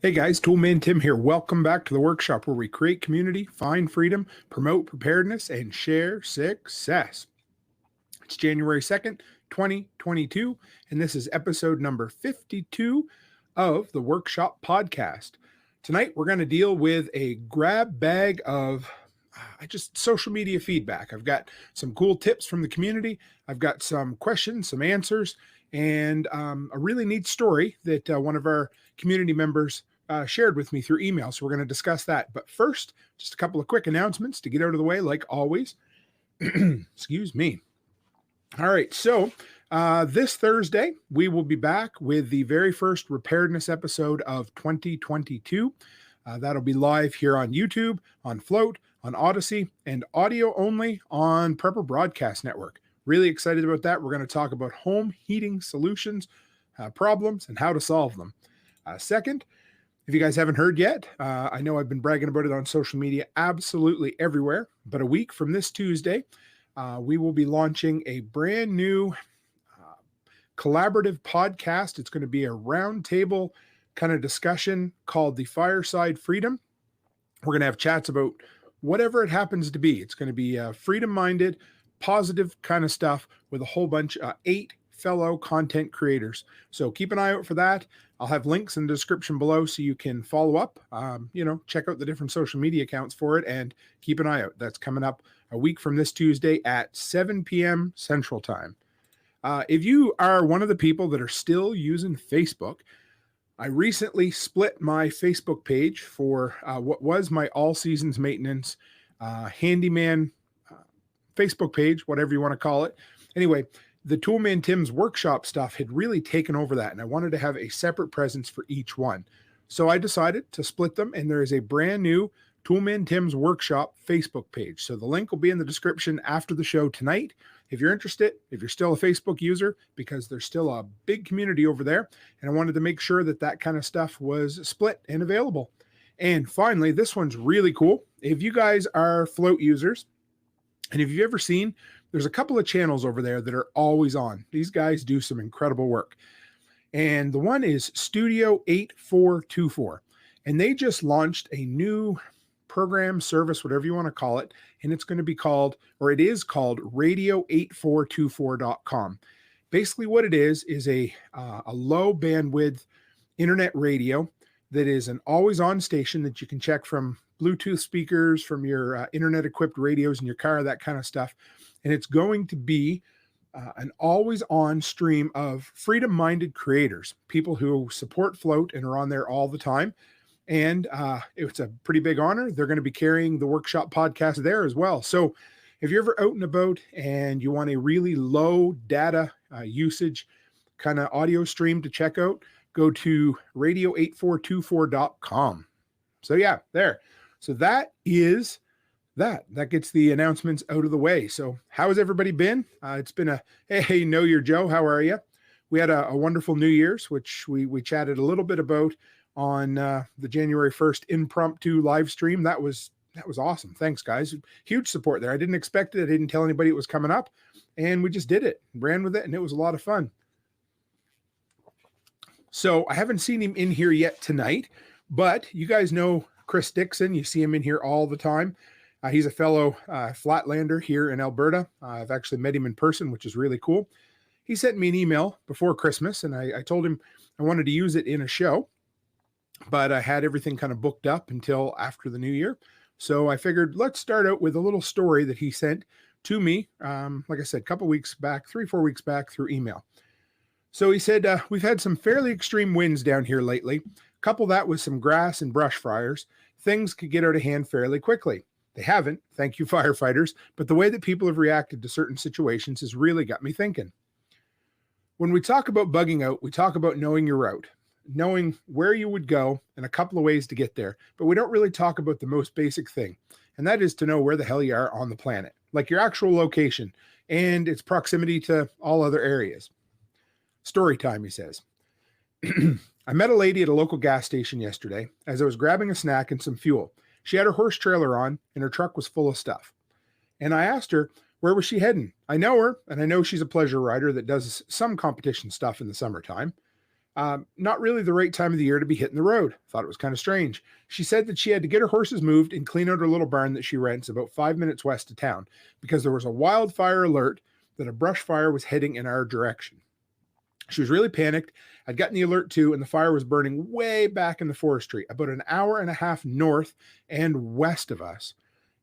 Hey guys, Toolman Tim here. Welcome back to the workshop where we create community, find freedom, promote preparedness, and share success. It's January 2nd, 2022, and this is episode number 52 of the Workshop Podcast. Tonight, we're going to deal with a grab bag of social media feedback. I've got some cool tips from the community. I've got some questions, some answers, and a really neat story that one of our community members shared with me through email. So we're going to discuss that. But first, just a couple of quick announcements to get out of the way, like always. Excuse me. All right. So this Thursday, we will be back with the very first preparedness episode of 2022. That'll be live here on YouTube, on FLOTE, on Odyssey, and audio only on Prepper Broadcast Network. Really excited about that. We're going to talk about home heating solutions, problems, and how to solve them. Second, if you guys haven't heard yet, I know I've been bragging about it on social media absolutely everywhere, but a week from this Tuesday, we will be launching a brand new collaborative podcast. It's going to be a roundtable kind of discussion called the Fireside Freedom. We're going to have chats about whatever it happens to be. It's going to be freedom-minded, positive kind of stuff with a whole bunch, 8 fellow content creators. So keep an eye out for that. I'll have links in the description below so you can follow up, check out the different social media accounts for it and keep an eye out. That's coming up a week from this Tuesday at 7 p.m. Central Time. If you are one of the people that are still using Facebook, I recently split my Facebook page for what was my all seasons maintenance handyman Facebook page, whatever you want to call it. Anyway, the Toolman Tim's workshop stuff had really taken over that, and I wanted to have a separate presence for each one. So I decided to split them, and there is a brand new Toolman Tim's workshop Facebook page. So the link will be in the description after the show tonight. If you're interested, if you're still a Facebook user, because there's still a big community over there, and I wanted to make sure that that kind of stuff was split and available. And finally, this one's really cool. If you guys are FLOTE users, and if you've ever seen, there's a couple of channels over there that are always on. These guys do some incredible work. And the one is Studio 8424. And they just launched a new program, service, whatever you want to call it. And it's going to be called, or it is called radio8424.com. Basically what it is a low bandwidth internet radio that is an always on station that you can check from Bluetooth speakers, from your internet equipped radios in your car, that kind of stuff. And it's going to be an always on stream of freedom minded creators, people who support FLOTE and are on there all the time. And it's a pretty big honor. They're going to be carrying the workshop podcast there as well. So if you're ever out and about and you want a really low data usage kind of audio stream to check out, go to radio8424.com. So yeah, there. So that is that. That gets the announcements out of the way. So how has everybody been? It's been a, hey, know your Joe, how are you? We had a wonderful New Year's, which we chatted a little bit about on the January 1st impromptu live stream. That was awesome. Thanks, guys. Huge support there. I didn't expect it. I didn't tell anybody it was coming up, and we just did it, ran with it, and it was a lot of fun. So I haven't seen him in here yet tonight, but you guys know Chris Dixon. You see him in here all the time. He's a fellow flatlander here in Alberta. I've actually met him in person, which is really cool. He sent me an email before Christmas, and I told him I wanted to use it in a show, but I had everything kind of booked up until after the new year. So I figured let's start out with a little story that he sent to me, like I said, a couple weeks back, 3-4 weeks back through email. So he said, we've had some fairly extreme winds down here lately. Couple that with some grass and brush fires, things could get out of hand fairly quickly. They haven't, thank you firefighters, but the way that people have reacted to certain situations has really got me thinking. When we talk about bugging out, we talk about knowing your route, knowing where you would go and a couple of ways to get there, but we don't really talk about the most basic thing, and that is to know where the hell you are on the planet, like your actual location and its proximity to all other areas. Story time, he says. I met a lady at a local gas station yesterday as I was grabbing a snack and some fuel. She had her horse trailer on and her truck was full of stuff. And I asked her, where was she heading? I know her, and I know she's a pleasure rider that does some competition stuff in the summertime. Not really the right time of the year to be hitting the road. Thought it was kind of strange. She said that she had to get her horses moved and clean out her little barn that she rents about 5 minutes west of town because there was a wildfire alert that a brush fire was heading in our direction. She was really panicked. I'd gotten the alert too, and the fire was burning way back in the forestry, about an hour and a half north and west of us.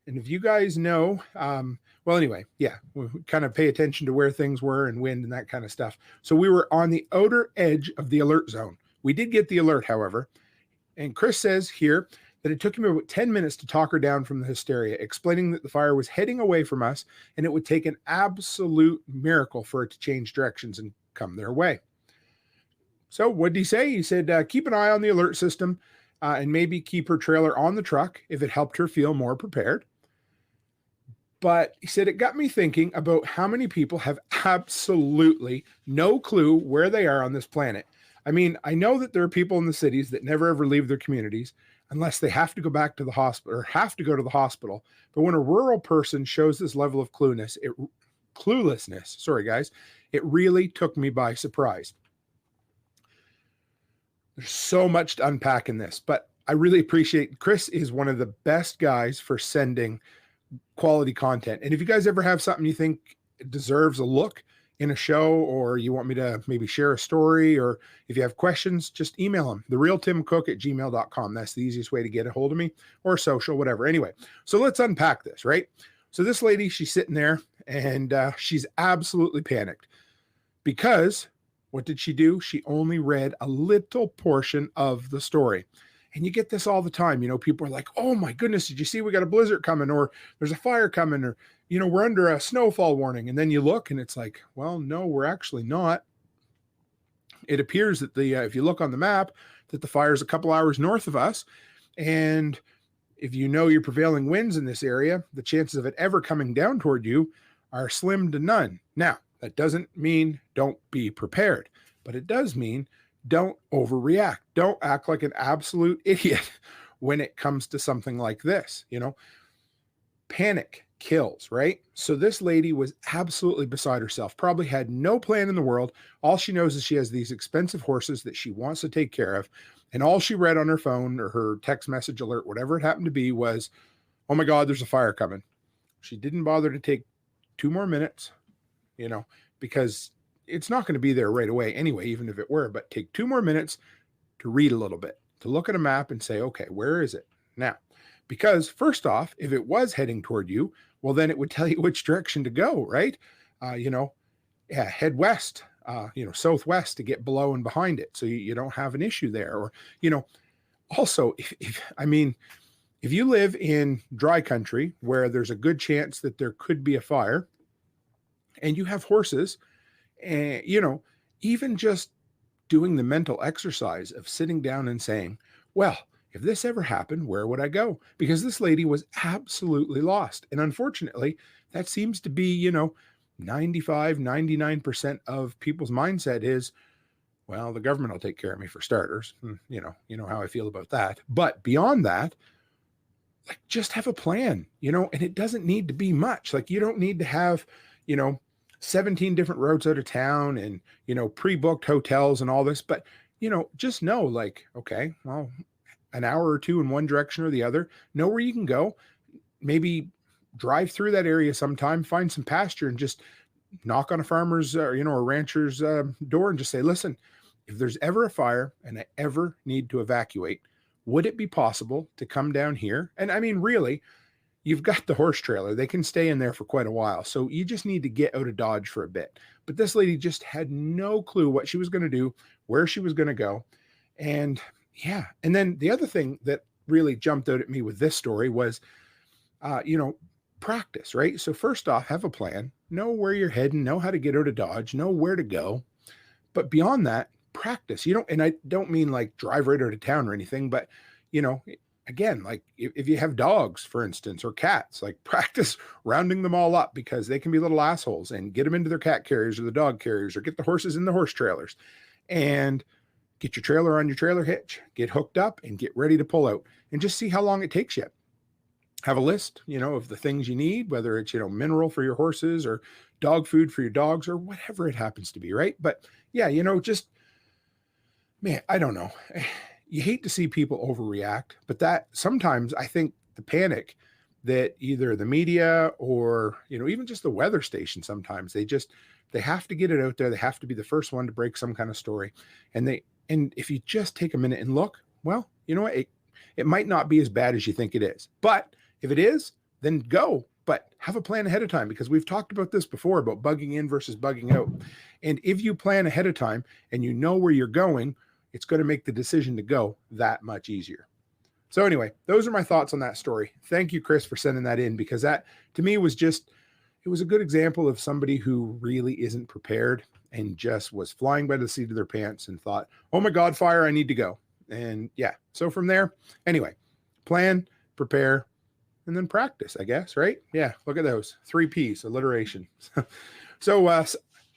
And if you guys know, well, anyway, yeah, we kind of pay attention to where things were and wind and that kind of stuff. So we were on the outer edge of the alert zone. We did get the alert, however. And Chris says here that it took him about 10 minutes to talk her down from the hysteria, explaining that the fire was heading away from us and it would take an absolute miracle for it to change directions and come their way. So what did he say? He said, keep an eye on the alert system and maybe keep her trailer on the truck if it helped her feel more prepared. But he said, it got me thinking about how many people have absolutely no clue where they are on this planet. I mean, I know that there are people in the cities that never ever leave their communities unless they have to go back to the hospital or have to go to the hospital. But when a rural person shows this level of cluelessness, sorry guys, it really took me by surprise. There's so much to unpack in this, but I really appreciate Chris is one of the best guys for sending quality content. And if you guys ever have something you think deserves a look in a show, or you want me to maybe share a story, or if you have questions, just email him, therealtimcook@gmail.com. That's the easiest way to get a hold of me, or social, whatever. Anyway, so let's unpack this, right? So this lady, she's sitting there and she's absolutely panicked because what did she do? She only read a little portion of the story. And you get this all the time. You know, people are like, oh my goodness, did you see we got a blizzard coming, or there's a fire coming, or, you know, we're under a snowfall warning. And then you look and it's like, well, no, we're actually not. It appears that if you look on the map, that the fire is a couple hours north of us. And if you know your prevailing winds in this area, the chances of it ever coming down toward you are slim to none. Now, that doesn't mean don't be prepared, but it does mean don't overreact. Don't act like an absolute idiot when it comes to something like this. You know, panic kills, right? So this lady was absolutely beside herself, probably had no plan in the world. All she knows is she has these expensive horses that she wants to take care of. And all she read on her phone or her text message alert, whatever it happened to be, was, oh my God, there's a fire coming. She didn't bother to take 2 more minutes, you know, because it's not going to be there right away anyway, even if it were, but take 2 more minutes to read a little bit, to look at a map and say, okay, where is it now? Because first off, if it was heading toward you, well, then it would tell you which direction to go, right? You know, yeah, head west, you know, southwest to get below and behind it. So you don't have an issue there. Or, you know, also, if you live in dry country where there's a good chance that there could be a fire and you have horses, and, you know, even just doing the mental exercise of sitting down and saying, well, if this ever happened, where would I go? Because this lady was absolutely lost. And unfortunately, that seems to be, you know, 95, 99% of people's mindset is, well, the government will take care of me for starters. You know how I feel about that. But beyond that, like, just have a plan, you know, and it doesn't need to be much. Like, you don't need to have, you know, 17 different roads out of town and, you know, pre-booked hotels and all this, but, you know, just know, like, okay, well, an hour or two in one direction or the other, know where you can go, maybe drive through that area sometime, find some pasture and just knock on a farmer's, you know, a rancher's door and just say, listen, if there's ever a fire and I ever need to evacuate, would it be possible to come down here? And I mean, really, you've got the horse trailer. They can stay in there for quite a while. So you just need to get out of Dodge for a bit. But this lady just had no clue what she was going to do, where she was going to go. And yeah. And then the other thing that really jumped out at me with this story was, you know, practice, right? So first off, have a plan, know where you're heading, know how to get out of Dodge, know where to go. But beyond that, practice. You don't, and I don't mean like drive right out of town or anything, but, you know, again, like if you have dogs, for instance, or cats, like practice rounding them all up because they can be little assholes, and get them into their cat carriers or the dog carriers, or get the horses in the horse trailers, and get your trailer on your trailer hitch, get hooked up and get ready to pull out, and just see how long it takes you. Have a list, you know, of the things you need, whether it's, you know, mineral for your horses or dog food for your dogs or whatever it happens to be. Right. But yeah, you know, just Man, I don't know. You hate to see people overreact, but that sometimes I think the panic that either the media or, even just the weather station, sometimes they have to get it out there. They have to be the first one to break some kind of story. And if you just take a minute and look, well, you know what? It might not be as bad as you think it is. But if it is, then go. But have a plan ahead of time, because we've talked about this before about bugging in versus bugging out. And if you plan ahead of time and you know where you're going, it's going to make the decision to go that much easier. So anyway, those are my thoughts on that story. Thank you, Chris, for sending that in, because that to me was it was a good example of somebody who really isn't prepared and just was flying by the seat of their pants and thought, oh my God, fire, I need to go. And yeah, so from there, anyway, plan, prepare, and then practice, I guess, right? Yeah, look at those 3 P's, alliteration. So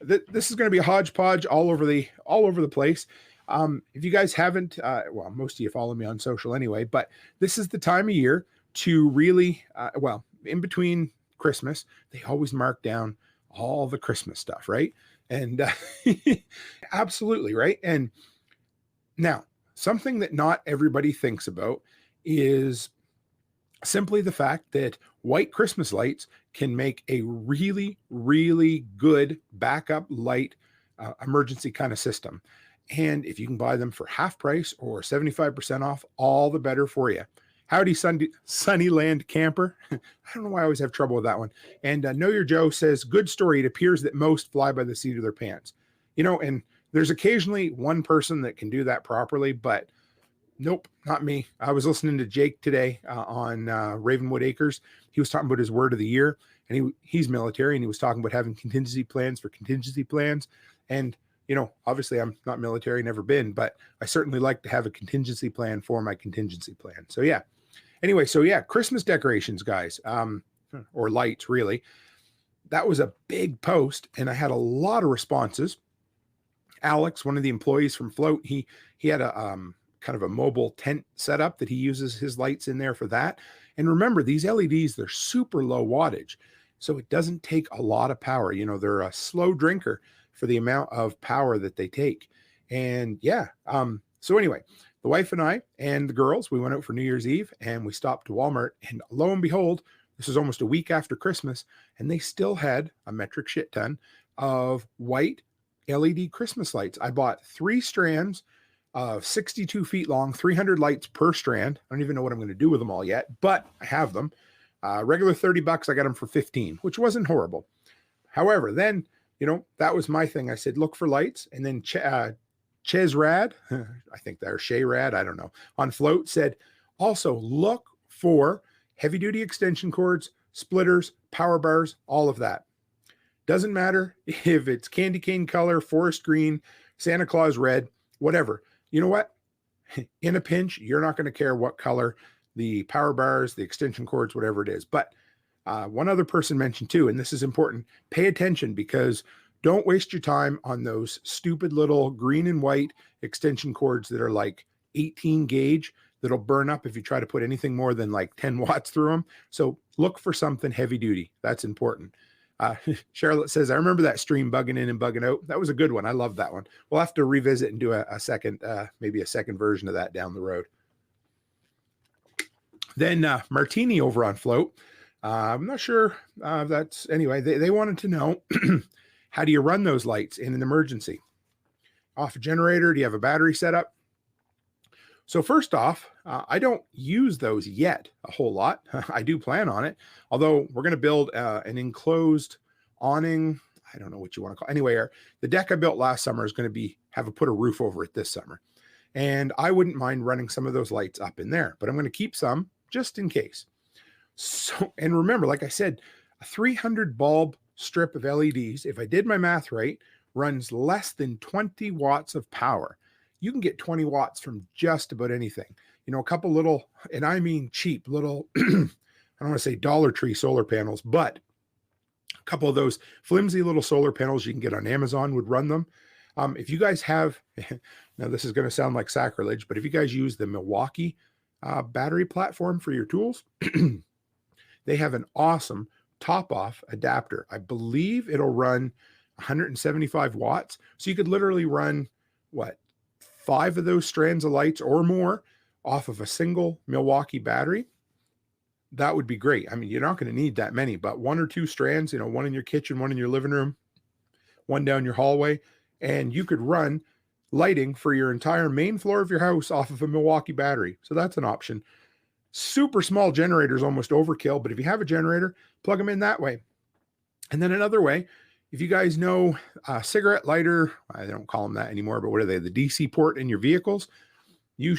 this is going to be a hodgepodge all over the place. If you guys haven't, well, most of you follow me on social anyway, but this is the time of year to really, in between Christmas, they always mark down all the Christmas stuff, right? And absolutely, right? And now, something that not everybody thinks about is simply the fact that white Christmas lights can make a really, really good backup light emergency kind of system. And if you can buy them for half price or 75% off, all the better for you. Howdy, Sunnyland camper. I don't know why I always have trouble with that one. And Know Your Joe says, good story. It appears that most fly by the seat of their pants. And there's occasionally one person that can do that properly, but nope, not me. I was listening to Jake today on Ravenwood Acres. He was talking about his word of the year, and he's military, and he was talking about having contingency plans for contingency plans. And obviously I'm not military, never been, but I certainly like to have a contingency plan for my contingency plan. So yeah. Anyway, Christmas decorations, guys, or lights, really. That was a big post, and I had a lot of responses. Alex, one of the employees from FLOTE, he had a kind of a mobile tent setup that he uses his lights in there for that. And remember, these LEDs, they're super low wattage, so it doesn't take a lot of power. They're a slow drinker for the amount of power that they take. And yeah, so anyway, the wife and I and the girls, we went out for New Year's Eve, and we stopped to Walmart, and lo and behold, this is almost a week after Christmas, and they still had a metric shit ton of white LED Christmas lights. I bought 3 strands of 62 feet long, 300 lights per strand. I don't even know what I'm going to do with them all yet, but I have them. Regular $30, I got them for 15, which wasn't horrible. However, then, that was my thing. I said, look for lights. And then Ches Rad, I think they're Shea Rad, I don't know, on FLOTE said, also look for heavy duty extension cords, splitters, power bars, all of that. Doesn't matter if it's candy cane color, forest green, Santa Claus red, whatever. You know what? In a pinch, you're not going to care what color the power bars, the extension cords, whatever it is. But one other person mentioned too, and this is important, pay attention, because don't waste your time on those stupid little green and white extension cords that are like 18 gauge that'll burn up if you try to put anything more than like 10 watts through them. So look for something heavy duty. That's important. Charlotte says, I remember that stream bugging in and bugging out. That was a good one. I love that one. We'll have to revisit and do a second, maybe a second version of that down the road. Then Martini over on FLOTE. I'm not sure that's, anyway, they wanted to know, how do you run those lights in an emergency? Off a generator? Do you have a battery setup? So first off, I don't use those yet a whole lot. I do plan on it, although we're going to build an enclosed awning. I don't know what you want to call it. Anyway, the deck I built last summer is going to put a roof over it this summer. And I wouldn't mind running some of those lights up in there, but I'm going to keep some just in case. So, and remember, like I said, a 300 bulb strip of LEDs, if I did my math right, runs less than 20 watts of power. You can get 20 watts from just about anything. A couple little, and I mean cheap little, I don't want to say Dollar Tree solar panels, but a couple of those flimsy little solar panels you can get on Amazon would run them. If you guys have, now this is going to sound like sacrilege, but if you guys use the Milwaukee battery platform for your tools, they have an awesome top-off adapter. I believe it'll run 175 watts. So you could literally run, what, 5 of those strands of lights or more off of a single Milwaukee battery, that would be great. I mean, you're not going to need that many, but 1 or 2 strands, you know, one in your kitchen, one in your living room, one down your hallway, and you could run lighting for your entire main floor of your house off of a Milwaukee battery. So that's an option. Super small generators, almost overkill, but if you have a generator, plug them in that way. And then another way, if you guys know a cigarette lighter, I don't call them that anymore, but what are they? The DC port in your vehicles. You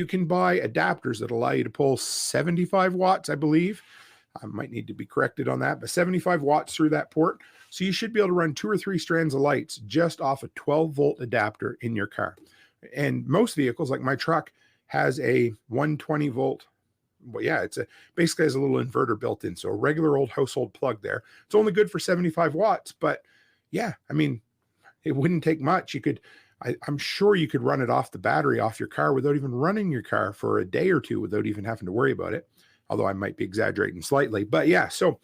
can buy adapters that allow you to pull 75 watts, I believe. I might need to be corrected on that, but 75 watts through that port. So you should be able to run 2 or 3 strands of lights just off a 12-volt adapter in your car. And most vehicles, like my truck, has a 120 volt. Well, yeah, basically has a little inverter built in. So a regular old household plug there. It's only good for 75 watts, but yeah, I mean, it wouldn't take much. I'm sure you could run it off the battery off your car without even running your car for a day or two without even having to worry about it. Although I might be exaggerating slightly, but yeah. So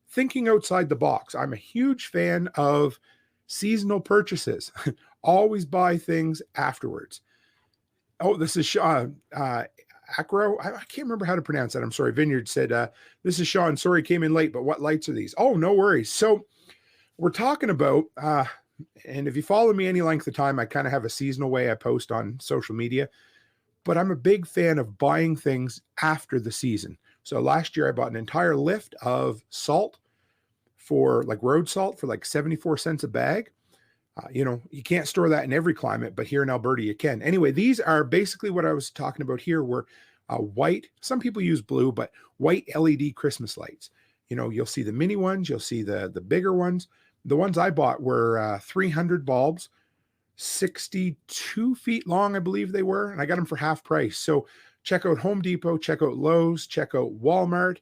thinking outside the box, I'm a huge fan of seasonal purchases. Always buy things afterwards. Oh, this is Acro. I can't remember how to pronounce that. I'm sorry. Vineyard said, this is Sean. Sorry, came in late, but what lights are these? Oh, no worries. So we're talking about, and if you follow me any length of time, I kind of have a seasonal way I post on social media, but I'm a big fan of buying things after the season. So last year I bought an entire lift of salt for like road salt for like 74 cents a bag. You know, you can't store that in every climate, but here in Alberta you can. Anyway, these are basically what I was talking about here were white, some people use blue, but white LED Christmas lights. You know, you'll see the mini ones, you'll see the bigger ones. The ones I bought were 300 bulbs, 62 feet long, I believe they were, and I got them for half price. So check out Home Depot, check out Lowe's, check out Walmart,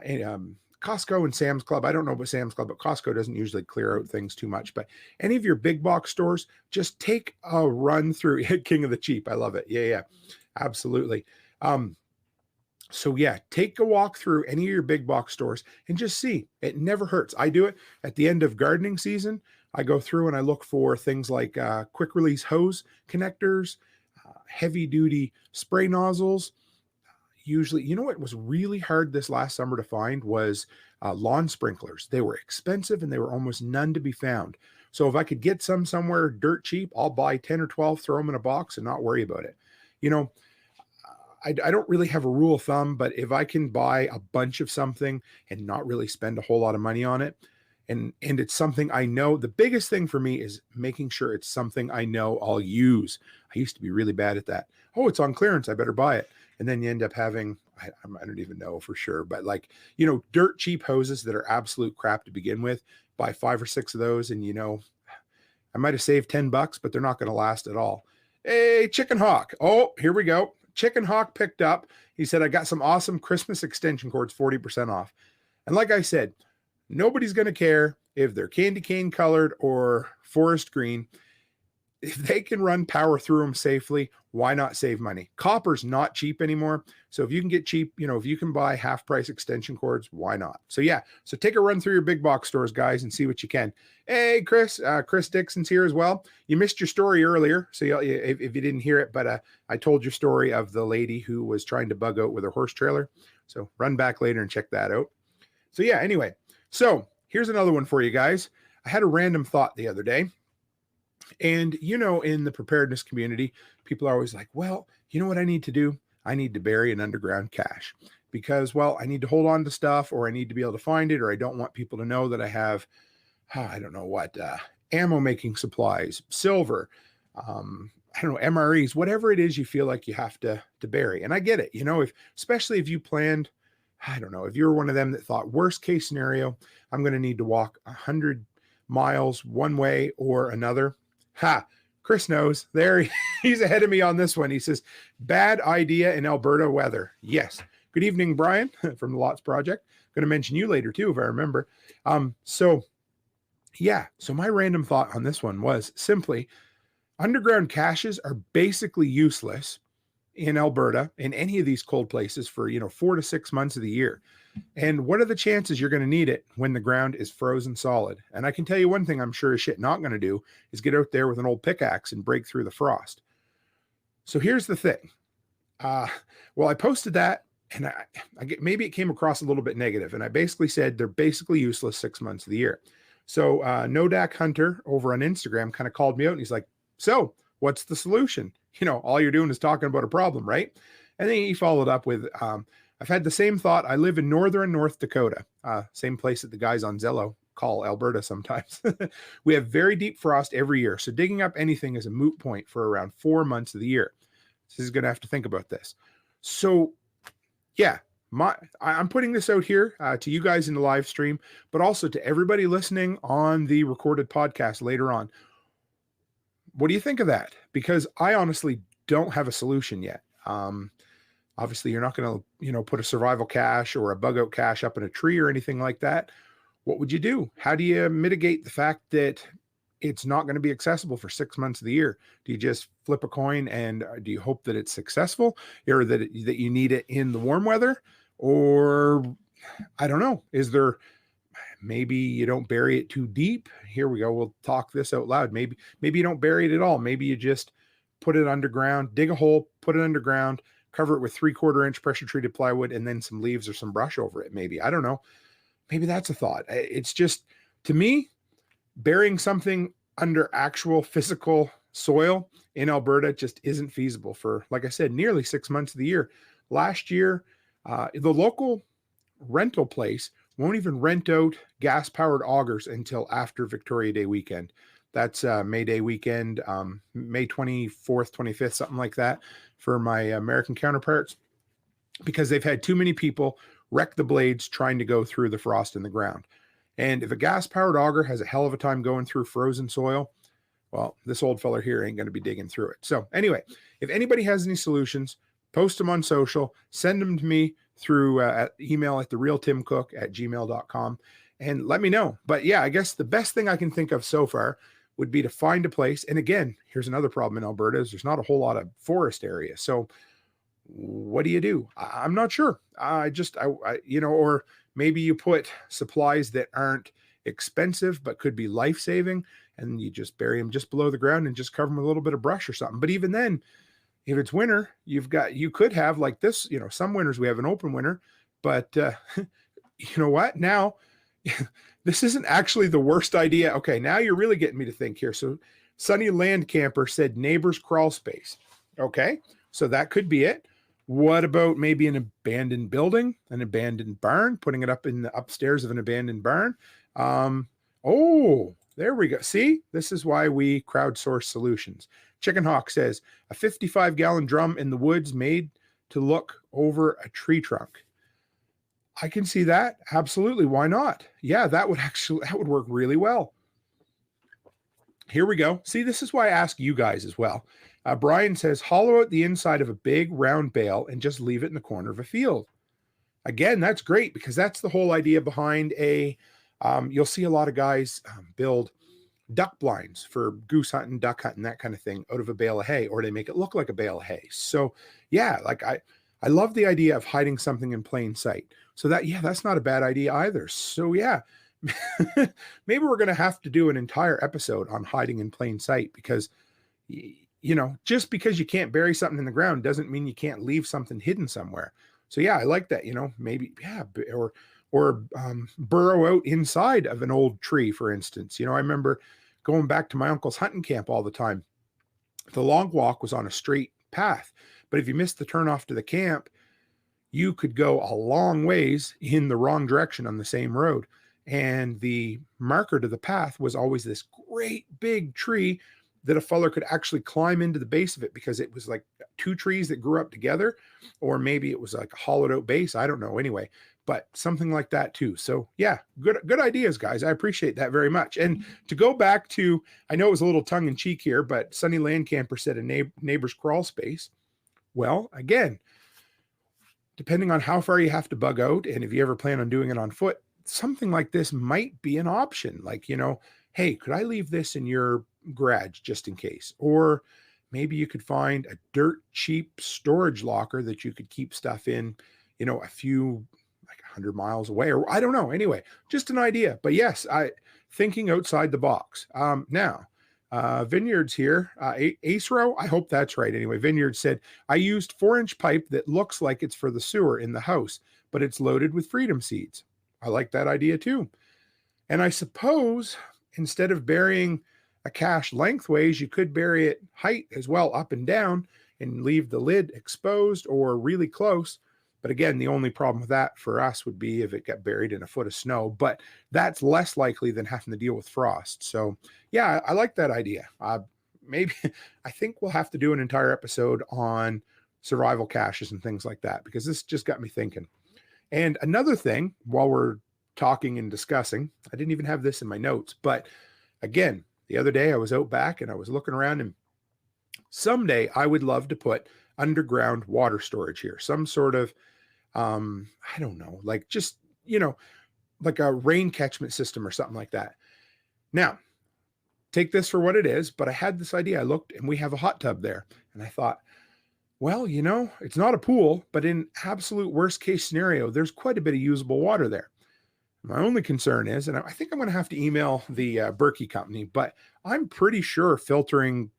and Costco and Sam's Club. I don't know about Sam's Club, but Costco doesn't usually clear out things too much. But any of your big box stores, just take a run through King of the Cheap. I love it. Yeah, absolutely. So yeah, take a walk through any of your big box stores and just see. It never hurts. I do it at the end of gardening season. I go through and I look for things like quick release hose connectors, heavy duty spray nozzles. Usually, you know what was really hard this last summer to find was lawn sprinklers. They were expensive and they were almost none to be found. So if I could get some somewhere dirt cheap, I'll buy 10 or 12, throw them in a box and not worry about it. You know, I don't really have a rule of thumb, but if I can buy a bunch of something and not really spend a whole lot of money on it, and it's something I know, the biggest thing for me is making sure it's something I know I'll use. I used to be really bad at that. Oh, it's on clearance, I better buy it. And then you end up having, I don't even know for sure, but like, you know, dirt cheap hoses that are absolute crap to begin with, buy 5 or 6 of those. And, you know, I might've saved $10, but they're not going to last at all. Hey, Chicken Hawk. Oh, here we go. Chicken Hawk picked up. He said, I got some awesome Christmas extension cords, 40% off. And like I said, nobody's going to care if they're candy cane colored or forest green. If they can run power through them safely, why not save money? Copper's not cheap anymore. So if you can get cheap, you know, if you can buy half price extension cords, why not? So yeah, so take a run through your big box stores, guys, and see what you can. Hey, Chris Dixon's here as well. You missed your story earlier. So if you didn't hear it, but I told your story of the lady who was trying to bug out with her horse trailer. So run back later and check that out. So yeah, anyway, so here's another one for you guys. I had a random thought the other day. And, you know, in the preparedness community, people are always like, well, you know what I need to do? I need to bury an underground cache because, well, I need to hold on to stuff or I need to be able to find it, or I don't want people to know that I have, I don't know what, ammo making supplies, silver, I don't know, MREs, whatever it is you feel like you have to bury. And I get it, you know, especially if you planned, I don't know, if you're one of them that thought worst case scenario, I'm going to need to walk 100 miles one way or another. Chris knows. There, he's ahead of me on this one. He says, bad idea in Alberta weather. Yes. Good evening, Brian from the Lots Project. Going to mention you later too, if I remember. So my random thought on this one was simply underground caches are basically useless in Alberta in any of these cold places for, 4 to 6 months of the year. And what are the chances you're going to need it when the ground is frozen solid? And I can tell you one thing I'm sure as shit not going to do is get out there with an old pickaxe and break through the frost. So here's the thing. Well, I posted that, and maybe it came across a little bit negative, and I basically said they're basically useless 6 months of the year. So Nodak Hunter over on Instagram kind of called me out, and he's like, so what's the solution? All you're doing is talking about a problem, right? And then he followed up with, I've had the same thought. I live in northern North Dakota, same place that the guys on Zello call Alberta sometimes. We have very deep frost every year, so digging up anything is a moot point for around 4 months of the year. So he's going to have to think about this. So yeah, I'm putting this out here to you guys in the live stream, but also to everybody listening on the recorded podcast later on. What do you think of that? Because I honestly don't have a solution yet. Obviously, you're not going to, put a survival cache or a bug out cache up in a tree or anything like that. What would you do? How do you mitigate the fact that it's not going to be accessible for 6 months of the year? Do you just flip a coin and do you hope that it's successful, or that you need it in the warm weather? Or I don't know. Is there, maybe you don't bury it too deep? Here we go. We'll talk this out loud. Maybe you don't bury it at all. Maybe you just put it underground, dig a hole, put it underground, cover it with 3/4 inch pressure treated plywood, and then some leaves or some brush over it. Maybe, I don't know. Maybe that's a thought. It's just, to me, burying something under actual physical soil in Alberta just isn't feasible for, like I said, nearly 6 months of the year. Last year, the local rental place won't even rent out gas-powered augers until after Victoria Day weekend. That's May Day weekend, May 24th, 25th, something like that, for my American counterparts, because they've had too many people wreck the blades trying to go through the frost in the ground. And if a gas-powered auger has a hell of a time going through frozen soil, well, this old fella here ain't going to be digging through it. So anyway, if anybody has any solutions, post them on social, send them to me through email at therealtimcook@gmail.com, and let me know. But yeah, I guess the best thing I can think of so far would be to find a place. And again, here's another problem in Alberta, is there's not a whole lot of forest area. So what do you do? I'm not sure. Or maybe you put supplies that aren't expensive but could be life-saving, and you just bury them just below the ground and just cover them with a little bit of brush or something. But even then, if it's winter, you could have like this, some winters we have an open winter, but you know what? Now, this isn't actually the worst idea. Okay, now you're really getting me to think here. So Sunny Land Camper said neighbor's crawl space. Okay, so that could be it. What about maybe an abandoned building, an abandoned barn, putting it up in the upstairs of an abandoned barn? Oh, there we go. See, this is why we crowdsource solutions. Chicken Hawk says a 55-gallon drum in the woods made to look over a tree trunk. I can see that. Absolutely. Why not? Yeah, that would work really well. Here we go. See, this is why I ask you guys as well. Brian says, hollow out the inside of a big round bale and just leave it in the corner of a field. Again, that's great, because that's the whole idea behind you'll see a lot of guys build duck blinds for goose hunting, duck hunting, that kind of thing, out of a bale of hay, or they make it look like a bale of hay. So yeah, like I love the idea of hiding something in plain sight. So that's not a bad idea either. So yeah, maybe we're going to have to do an entire episode on hiding in plain sight, because just because you can't bury something in the ground doesn't mean you can't leave something hidden somewhere. So yeah, I like that, maybe, yeah, or burrow out inside of an old tree, for instance. I remember going back to my uncle's hunting camp all the time. The long walk was on a straight path, but if you missed the turnoff to the camp, you could go a long ways in the wrong direction on the same road. And the marker to the path was always this great big tree that a feller could actually climb into the base of it, because it was like two trees that grew up together, or maybe it was like a hollowed out base. I don't know. Anyway, but something like that too. So yeah, good ideas, guys. I appreciate that very much. And to go back to, I know it was a little tongue in cheek here, but Sunny Land Camper said a neighbor's crawl space. Well, again, depending on how far you have to bug out, and if you ever plan on doing it on foot, something like this might be an option. Like, hey, could I leave this in your garage just in case? Or maybe you could find a dirt cheap storage locker that you could keep stuff in, a few, like 100 miles away, or I don't know. Anyway, just an idea. But yes, thinking outside the box. Now, Vineyards here, Acero, I hope that's right. Anyway, Vineyards said, I used 4-inch pipe that looks like it's for the sewer in the house, but it's loaded with freedom seeds. I like that idea too. And I suppose instead of burying a cache lengthways, you could bury it height as well, up and down, and leave the lid exposed or really close. But again, the only problem with that for us would be if it got buried in a foot of snow, but that's less likely than having to deal with frost. So yeah, I like that idea. Maybe I think we'll have to do an entire episode on survival caches and things like that, because this just got me thinking. And another thing, while we're talking and discussing, I didn't even have this in my notes, but again, the other day I was out back and I was looking around, and someday I would love to put underground water storage here, some sort of I don't know, like just, like a rain catchment system or something like that. Now, take this for what it is, but I had this idea. I looked and we have a hot tub there, and I thought, well, it's not a pool, but in absolute worst case scenario, there's quite a bit of usable water there. My only concern is, and I think I'm going to have to email the Berkey company, but I'm pretty sure filtering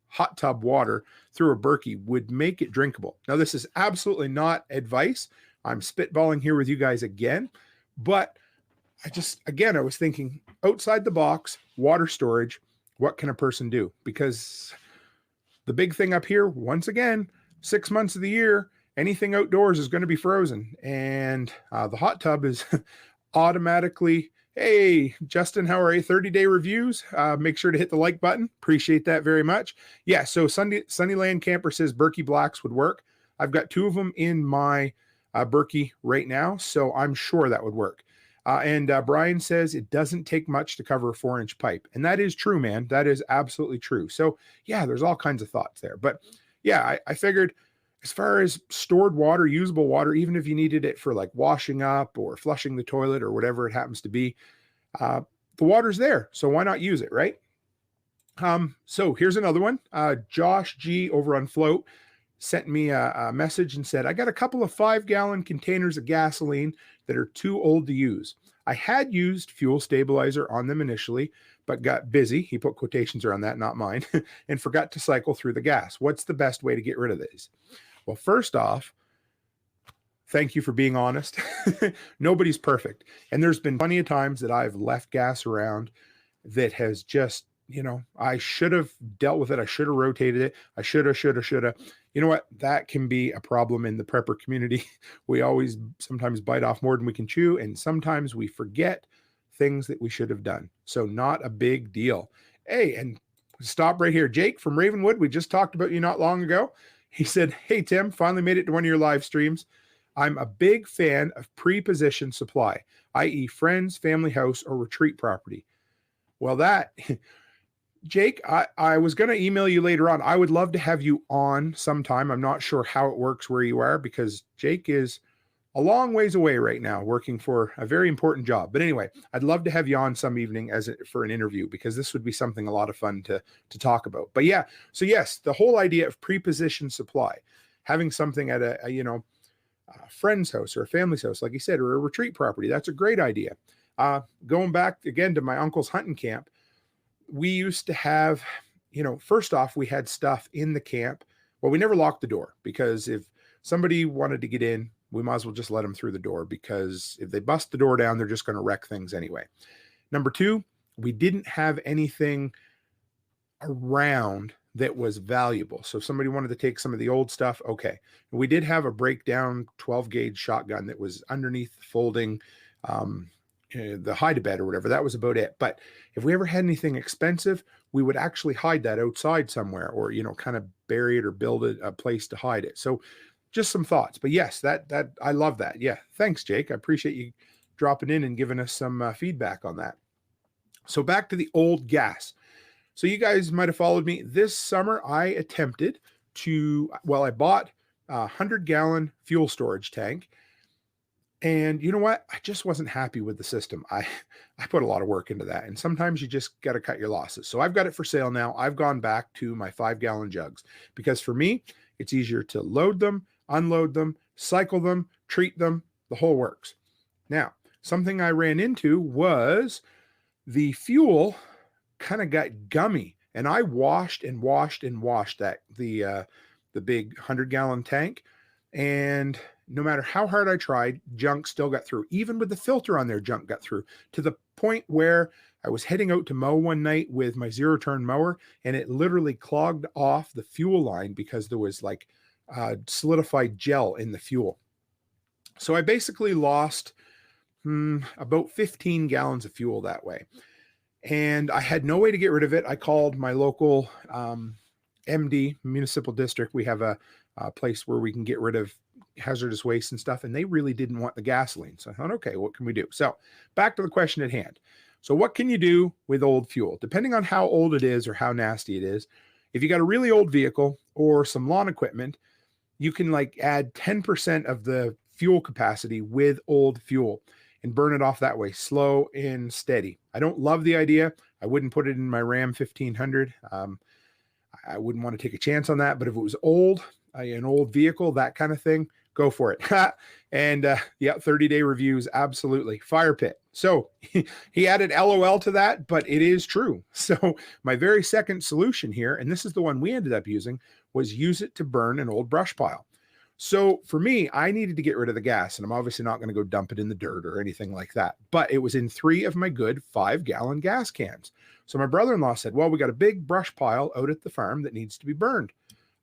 hot tub water through a Berkey would make it drinkable. Now, this is absolutely not advice. I'm spitballing here with you guys again, but I was thinking outside the box, water storage, what can a person do? Because the big thing up here, once again, 6 months of the year, anything outdoors is going to be frozen. And the hot tub is automatically, hey, Justin, how are you? 30-day reviews. Make sure to hit the like button. Appreciate that very much. Yeah, so Sunnyland Camper says Berkey Blacks would work. I've got 2 of them in my Berkey right now, so I'm sure that would work. And Brian says it doesn't take much to cover a 4-inch pipe. And that is true, man. That is absolutely true. So yeah, there's all kinds of thoughts there. But yeah, I figured as far as stored water, usable water, even if you needed it for like washing up or flushing the toilet or whatever it happens to be, the water's there. So why not use it, right? So here's another one. Josh G over on Float sent me a message and said, I got a couple of 5-gallon containers of gasoline that are too old to use. I had used fuel stabilizer on them initially, but got busy. He put quotations around that, not mine, and forgot to cycle through the gas. What's the best way to get rid of these? Well, first off, thank you for being honest. Nobody's perfect. And there's been plenty of times that I've left gas around that has just, I should have dealt with it. I should have rotated it. I should have. You know what? That can be a problem in the prepper community. We always sometimes bite off more than we can chew. And sometimes we forget things that we should have done. So not a big deal. Hey, and stop right here. Jake from Ravenwood, we just talked about you not long ago. He said, hey, Tim, finally made it to one of your live streams. I'm a big fan of pre-positioned supply, i.e. friends, family house, or retreat property. Well, Jake, I was going to email you later on. I would love to have you on sometime. I'm not sure how it works where you are, because Jake is a long ways away right now working for a very important job. But anyway, I'd love to have you on some evening for an interview, because this would be something a lot of fun to talk about. But yeah, so yes, the whole idea of pre-positioned supply, having something at a friend's house or a family's house, like you said, or a retreat property, that's a great idea. Going back again to my uncle's hunting camp, we used to have, first off, we had stuff in the camp. Well, we never locked the door, because if somebody wanted to get in, we might as well just let them through the door, because if they bust the door down, they're just going to wreck things anyway. Number 2, we didn't have anything around that was valuable. So if somebody wanted to take some of the old stuff, okay. We did have a breakdown 12-gauge shotgun that was underneath the folding, the hide-a-bed or whatever. That was about it. But if we ever had anything expensive, we would actually hide that outside somewhere, or kind of bury it or build a place to hide it. So just some thoughts. But yes, that I love that. Yeah, thanks, Jake. I appreciate you dropping in and giving us some feedback on that. So back to the old gas. So you guys might have followed me this summer. I attempted I bought a 100-gallon fuel storage tank. And you know what? I just wasn't happy with the system. I put a lot of work into that. And sometimes you just got to cut your losses. So I've got it for sale now. I've gone back to my 5-gallon jugs, because for me, it's easier to load them, unload them, cycle them, treat them, the whole works. Now, something I ran into was the fuel kind of got gummy. And I washed and washed and washed the big 100-gallon tank. And no matter how hard I tried, junk still got through. Even with the filter on there, junk got through, to the point where I was heading out to mow one night with my zero-turn mower, and it literally clogged off the fuel line because there was like solidified gel in the fuel. So I basically lost about 15 gallons of fuel that way. And I had no way to get rid of it. I called my local MD, municipal district. We have a place where we can get rid of hazardous waste and stuff, and they really didn't want the gasoline. So I thought, okay, what can we do? So back to the question at hand. So what can you do with old fuel? Depending on how old it is or how nasty it is, if you got a really old vehicle or some lawn equipment, you can like add 10% of the fuel capacity with old fuel and burn it off that way, slow and steady. I don't love the idea. I wouldn't put it in my Ram 1500. I wouldn't want to take a chance on that, but if it was old, an old vehicle, that kind of thing, go for it. And yeah, 30-day reviews, absolutely. Fire pit. So he added LOL to that, but it is true. So my very second solution here, and this is the one we ended up using, was use it to burn an old brush pile. So for me, I needed to get rid of the gas, and I'm obviously not going to go dump it in the dirt or anything like that, but it was in 3 of my good 5-gallon gas cans. So my brother-in-law said, well, we got a big brush pile out at the farm that needs to be burned.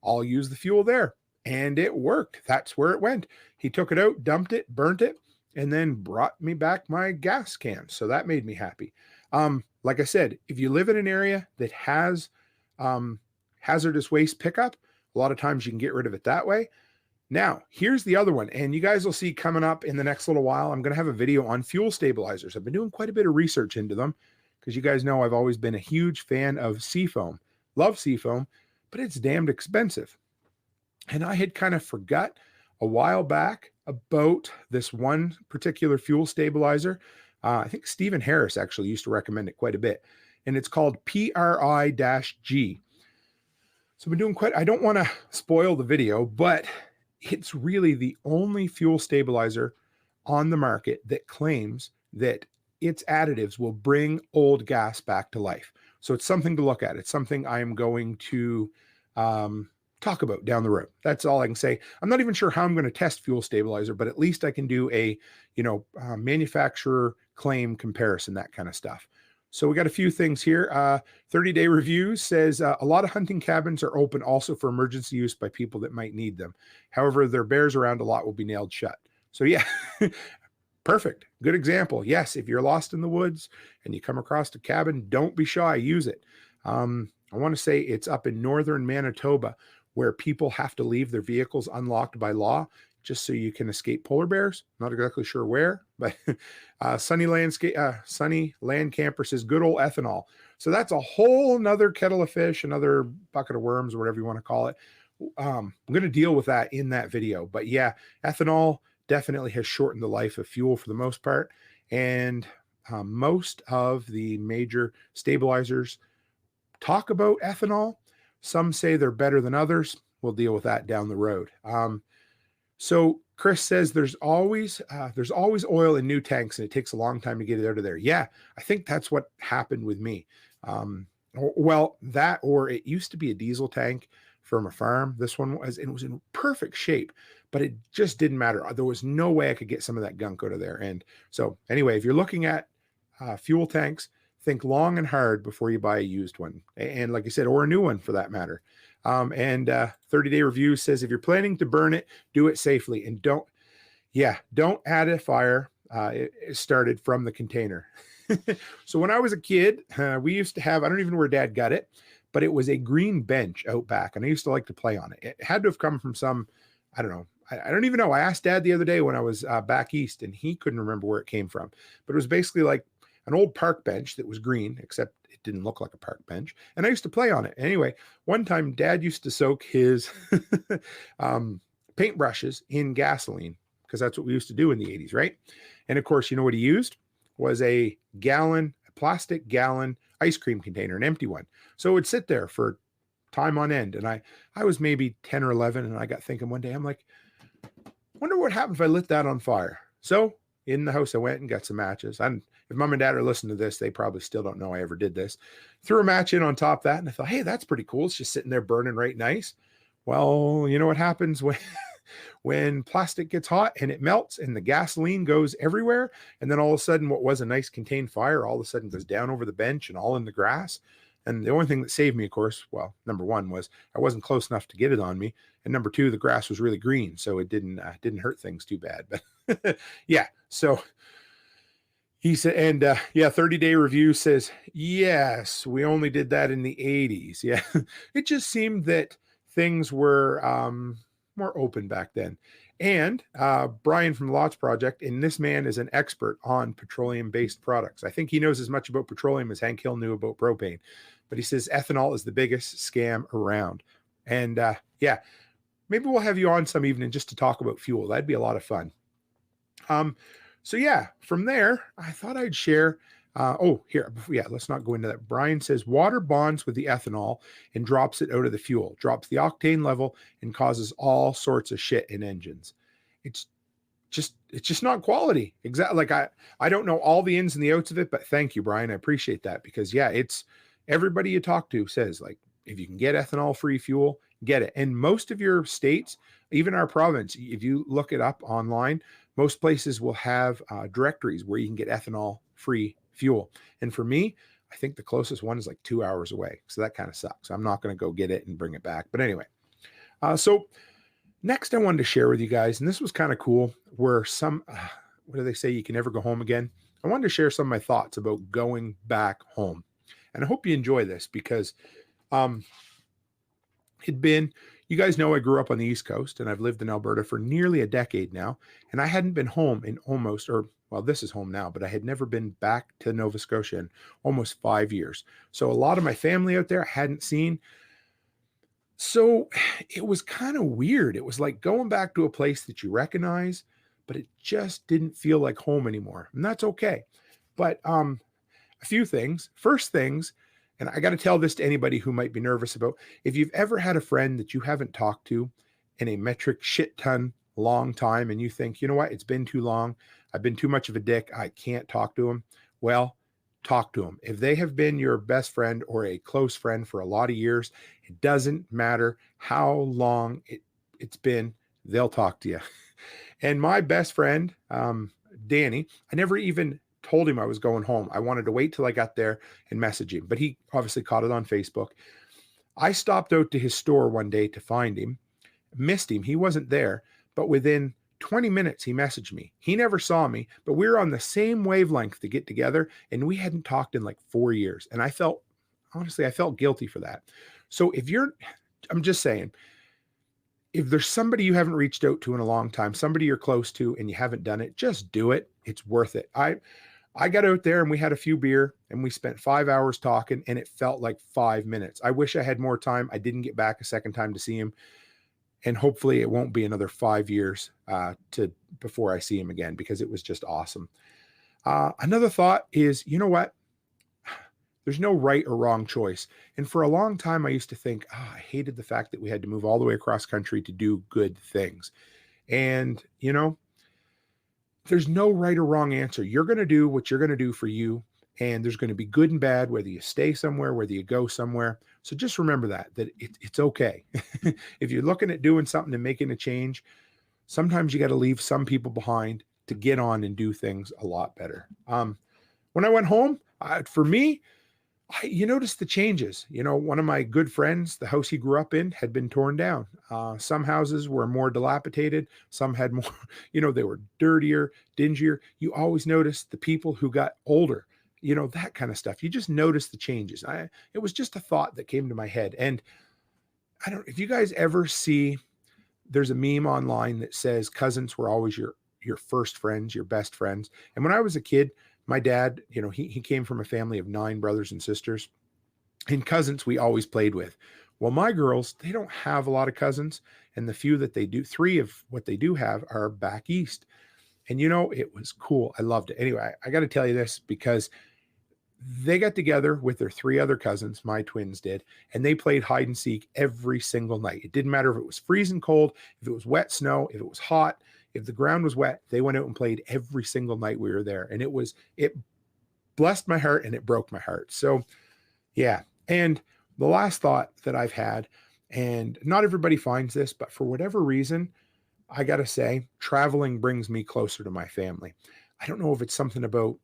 I'll use the fuel there. And it worked. That's where it went. He took it out, dumped it, burnt it, and then brought me back my gas can. So that made me happy. Like I said, if you live in an area that has hazardous waste pickup, a lot of times you can get rid of it that way. Now, here's the other one, and you guys will see coming up in the next little while, I'm going to have a video on fuel stabilizers. I've been doing quite a bit of research into them because you guys know I've always been a huge fan of seafoam. Love seafoam, but it's damned expensive. And I had kind of forgot a while back about this one particular fuel stabilizer. I think Stephen Harris actually used to recommend it quite a bit. And it's called PRI-G. So I've been doing I don't want to spoil the video, but it's really the only fuel stabilizer on the market that claims that its additives will bring old gas back to life. So it's something to look at. It's something I am going to talk about down the road. That's all I can say. I'm not even sure how I'm going to test fuel stabilizer, but at least I can do a, manufacturer claim comparison, that kind of stuff. So we got a few things here. 30-day reviews says a lot of hunting cabins are open also for emergency use by people that might need them. However, their bears around a lot will be nailed shut. So yeah, perfect. Good example. Yes, if you're lost in the woods and you come across a cabin, don't be shy. Use it. I want to say it's up in northern Manitoba where people have to leave their vehicles unlocked by law just so you can escape polar bears. Not exactly sure where, but Sunny Land Camper says good old ethanol. So that's a whole nother kettle of fish, another bucket of worms, or whatever you want to call it. I'm going to deal with that in that video. But yeah, ethanol definitely has shortened the life of fuel for the most part. And most of the major stabilizers talk about ethanol. Some say they're better than others. We'll deal with that down the road. So Chris says there's always oil in new tanks and it takes a long time to get it out of there. Yeah, I think that's what happened with me. Well, that, or it used to be a diesel tank from a farm. This one was, and it was in perfect shape, but it just didn't matter. There was no way I could get some of that gunk out of there. And so anyway, if you're looking at fuel tanks, think long and hard before you buy a used one. And like I said, or a new one for that matter. And 30-day review says, if you're planning to burn it, do it safely. And don't add a fire. It started from the container. So when I was a kid, we used to have, I don't even know where Dad got it, but it was a green bench out back. And I used to like to play on it. It had to have come from some, I don't know. I don't even know. I asked Dad the other day when I was back east and he couldn't remember where it came from, but it was basically like an old park bench that was green, except it didn't look like a park bench. And I used to play on it. Anyway, one time Dad used to soak his paintbrushes in gasoline because that's what we used to do in the 80s, right? And of course, you know what he used was a plastic gallon ice cream container, an empty one. So it would sit there for time on end. And I was maybe 10 or 11 and I got thinking one day, I'm like, wonder what happened if I lit that on fire. So in the house. I went and got some matches. If mom and dad are listening to this, they probably still don't know I ever did this. Threw a match in on top of that, and I thought, hey, that's pretty cool. It's just sitting there burning right nice. Well, you know what happens when when plastic gets hot and it melts and the gasoline goes everywhere, and then all of a sudden what was a nice contained fire all of a sudden goes down over the bench and all in the grass. And the only thing that saved me, of course, well, number one was I wasn't close enough to get it on me, and number two, the grass was really green, so it didn't hurt things too bad. But yeah, so he said, and yeah, 30-day review says, yes, we only did that in the 80s. Yeah, it just seemed that things were more open back then. And Brian from Lots Project, and this man is an expert on petroleum-based products. I think he knows as much about petroleum as Hank Hill knew about propane. But he says ethanol is the biggest scam around. And yeah, maybe we'll have you on some evening just to talk about fuel. That'd be a lot of fun. So yeah, from there, I thought I'd share. Yeah, let's not go into that. Brian says water bonds with the ethanol and drops it out of the fuel, drops the octane level, and causes all sorts of shit in engines. It's just not quality. Exactly. Like I don't know all the ins and the outs of it, but thank you, Brian. I appreciate that, because yeah, it's everybody you talk to says, like, if you can get ethanol free fuel, get it. And most of your states, even our province, if you look it up online, most places will have directories where you can get ethanol free fuel. And for me, I think the closest one is like 2 hours away. So that kind of sucks. I'm not going to go get it and bring it back. But anyway, so next I wanted to share with you guys, and this was kind of cool, where some, what do they say? You can never go home again. I wanted to share some of my thoughts about going back home. And I hope you enjoy this, because you guys know I grew up on the East Coast, and I've lived in Alberta for nearly a decade now. And I hadn't been home in this is home now, but I had never been back to Nova Scotia in almost 5 years. So a lot of my family out there I hadn't seen. So it was kind of weird. It was like going back to a place that you recognize, but it just didn't feel like home anymore. And that's okay. But a few things. First things, and I got to tell this to anybody who might be nervous about, if you've ever had a friend that you haven't talked to in a metric shit ton long time, and you think, you know what, it's been too long, I've been too much of a dick, I can't talk to them. Well, talk to them. If they have been your best friend or a close friend for a lot of years, it doesn't matter how long it's been, they'll talk to you. And my best friend, Danny, I never even told him I was going home. I wanted to wait till I got there and message him, but he obviously caught it on Facebook. I stopped out to his store one day to find him, missed him. He wasn't there, but within 20 minutes, he messaged me. He never saw me, but we were on the same wavelength to get together, and we hadn't talked in like 4 years. And I felt guilty for that. So I'm just saying, if there's somebody you haven't reached out to in a long time, somebody you're close to and you haven't done it, just do it. It's worth it. I got out there and we had a few beer and we spent 5 hours talking, and it felt like 5 minutes. I wish I had more time. I didn't get back a second time to see him. And hopefully it won't be another 5 years before I see him again, because it was just awesome. Another thought is, you know what? There's no right or wrong choice. And for a long time, I used to think, I hated the fact that we had to move all the way across country to do good things. And, you know, there's no right or wrong answer. You're going to do what you're going to do for you. And there's going to be good and bad, whether you stay somewhere, whether you go somewhere. So just remember that it's okay. If you're looking at doing something and making a change, sometimes you got to leave some people behind to get on and do things a lot better. When I went home, for me, you notice the changes. You know, one of my good friends, the house he grew up in had been torn down. Some houses were more dilapidated. Some had more, they were dirtier, dingier. You always notice the people who got older, that kind of stuff. You just notice the changes. It was just a thought that came to my head. And if you guys ever see, there's a meme online that says cousins were always your first friends, your best friends. And when I was a kid, my dad, he came from a family of 9 brothers and sisters, and cousins we always played with. Well, my girls, they don't have a lot of cousins, and the few that they do, 3 of what they do have are back east. And it was cool. I loved it. Anyway, I got to tell you this, because they got together with their 3 other cousins, my twins did, and they played hide and seek every single night. It didn't matter if it was freezing cold, if it was wet snow, if it was hot, If the ground was wet, they went out and played every single night we were there. And it blessed my heart and it broke my heart. So yeah. And the last thought that I've had, and not everybody finds this, but for whatever reason, I got to say, traveling brings me closer to my family. I don't know if it's something about,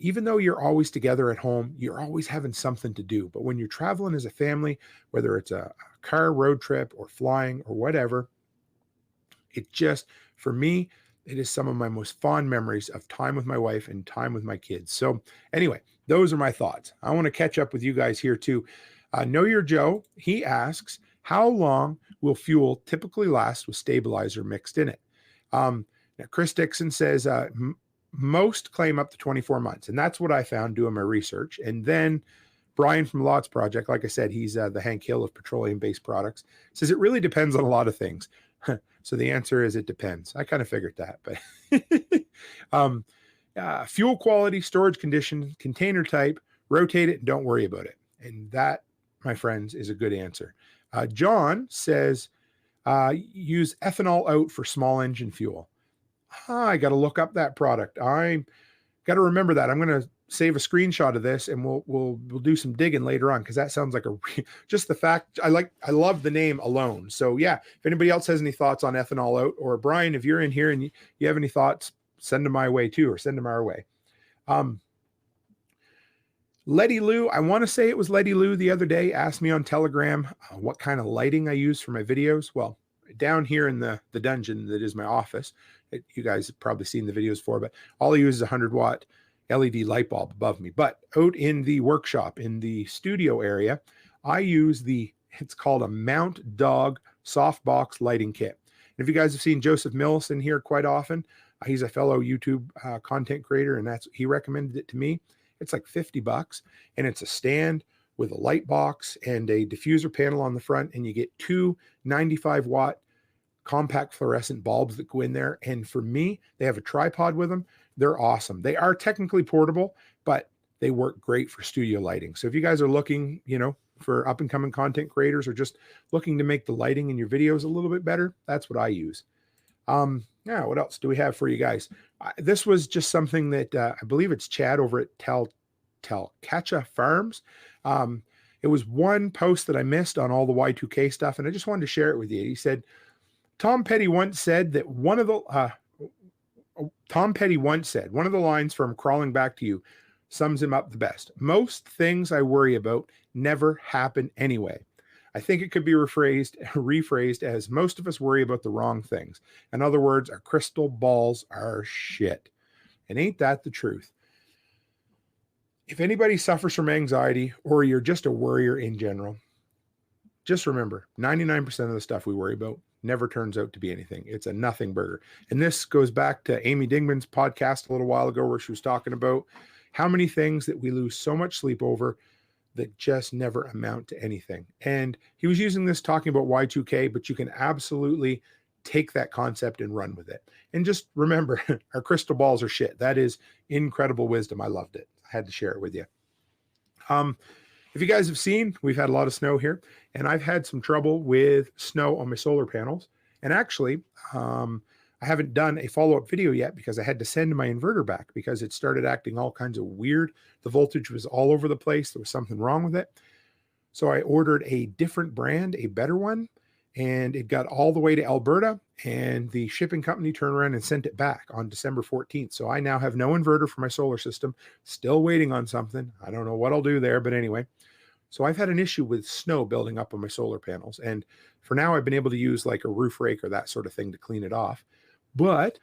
even though you're always together at home, you're always having something to do. But when you're traveling as a family, whether it's a car road trip or flying or whatever, for me, it is some of my most fond memories of time with my wife and time with my kids. So anyway, those are my thoughts. I want to catch up with you guys here too. Know Your Joe, he asks, how long will fuel typically last with stabilizer mixed in it? Now Chris Dixon says, most claim up to 24 months. And that's what I found doing my research. And then Brian from Lots Project, like I said, he's the Hank Hill of petroleum-based products, says it really depends on a lot of things. So the answer is it depends. I kind of figured that, but fuel quality, storage condition, container type, rotate it and don't worry about it. And that, my friends, is a good answer. John says, use ethanol out for small engine fuel. I got to look up that product. I got to remember that. I'm going to save a screenshot of this and we'll do some digging later on, because that sounds like just the fact I love the name alone. So yeah, if anybody else has any thoughts on ethanol out, or Brian, if you're in here and you have any thoughts, send them my way too, or send them our way. Letty Lou, I want to say it was Letty Lou the other day, asked me on Telegram what kind of lighting I use for my videos. Well, down here in the dungeon that is my office, you guys have probably seen the videos for, but all I use is a 100-watt LED light bulb above me. But out in the workshop, in the studio area, I use it's called a Mount Dog softbox lighting kit. And if you guys have seen Joseph Mills in here quite often, he's a fellow YouTube content creator, and he recommended it to me. It's like $50, and it's a stand with a light box and a diffuser panel on the front, and you get two 95-watt compact fluorescent bulbs that go in there. And for me, they have a tripod with them. They're awesome. They are technically portable, but they work great for studio lighting. So if you guys are looking, for up and coming content creators, or just looking to make the lighting in your videos a little bit better, that's what I use. Yeah, what else do we have for you guys? This was just something that I believe it's Chad over at Telcacha Farms. It was one post that I missed on all the Y2K stuff, and I just wanted to share it with you. He said, Tom Petty once said one of the lines from Crawling Back to You sums him up the best. Most things I worry about never happen anyway. I think it could be rephrased as most of us worry about the wrong things. In other words, our crystal balls are shit. And ain't that the truth? If anybody suffers from anxiety, or you're just a worrier in general, just remember, 99% of the stuff we worry about never turns out to be anything. It's a nothing burger. And this goes back to Amy Dingman's podcast a little while ago, where she was talking about how many things that we lose so much sleep over that just never amount to anything. And he was using this talking about Y2K, but you can absolutely take that concept and run with it. And just remember, our crystal balls are shit. That is incredible wisdom. I loved it. I had to share it with you. If you guys have seen, we've had a lot of snow here, and I've had some trouble with snow on my solar panels. And actually, I haven't done a follow-up video yet because I had to send my inverter back because it started acting all kinds of weird. The voltage was all over the place. There was something wrong with it. So I ordered a different brand, a better one, and it got all the way to Alberta, and the shipping company turned around and sent it back on December 14th. So I now have no inverter for my solar system, still waiting on something. I don't know what I'll do there, but anyway. So I've had an issue with snow building up on my solar panels. And for now, I've been able to use like a roof rake or that sort of thing to clean it off. But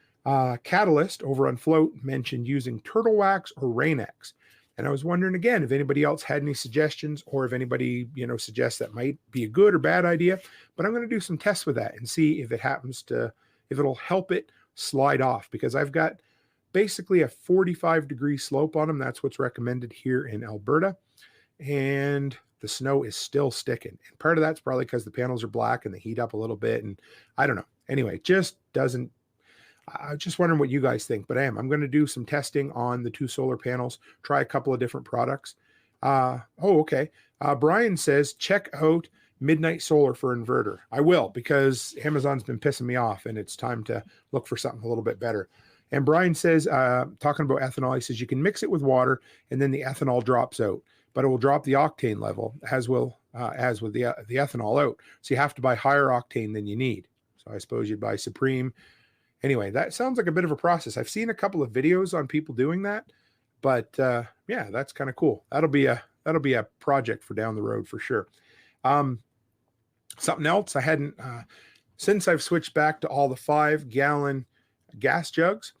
Catalyst over on Float mentioned using turtle wax or Rain-X. And I was wondering again, if anybody else had any suggestions, or if anybody, suggests that might be a good or bad idea. But I'm going to do some tests with that and see if it'll help it slide off, because I've got basically a 45-degree slope on them. That's what's recommended here in Alberta. And the snow is still sticking. And part of that's probably because the panels are black and they heat up a little bit. And I don't know. Anyway, I'm just wondering what you guys think, but I'm going to do some testing on the two solar panels, try a couple of different products. Okay. Brian says, check out midnight solar for inverter. I will, because Amazon's been pissing me off and it's time to look for something a little bit better. And Brian says, talking about ethanol, he says you can mix it with water and then the ethanol drops out, but it will drop the octane level as with the ethanol out. So you have to buy higher octane than you need. So I suppose you'd buy Supreme. Anyway, that sounds like a bit of a process. I've seen a couple of videos on people doing that, but yeah, that's kind of cool. That'll be a project for down the road for sure. Something else I hadn't, since I've switched back to all the 5-gallon gas jugs,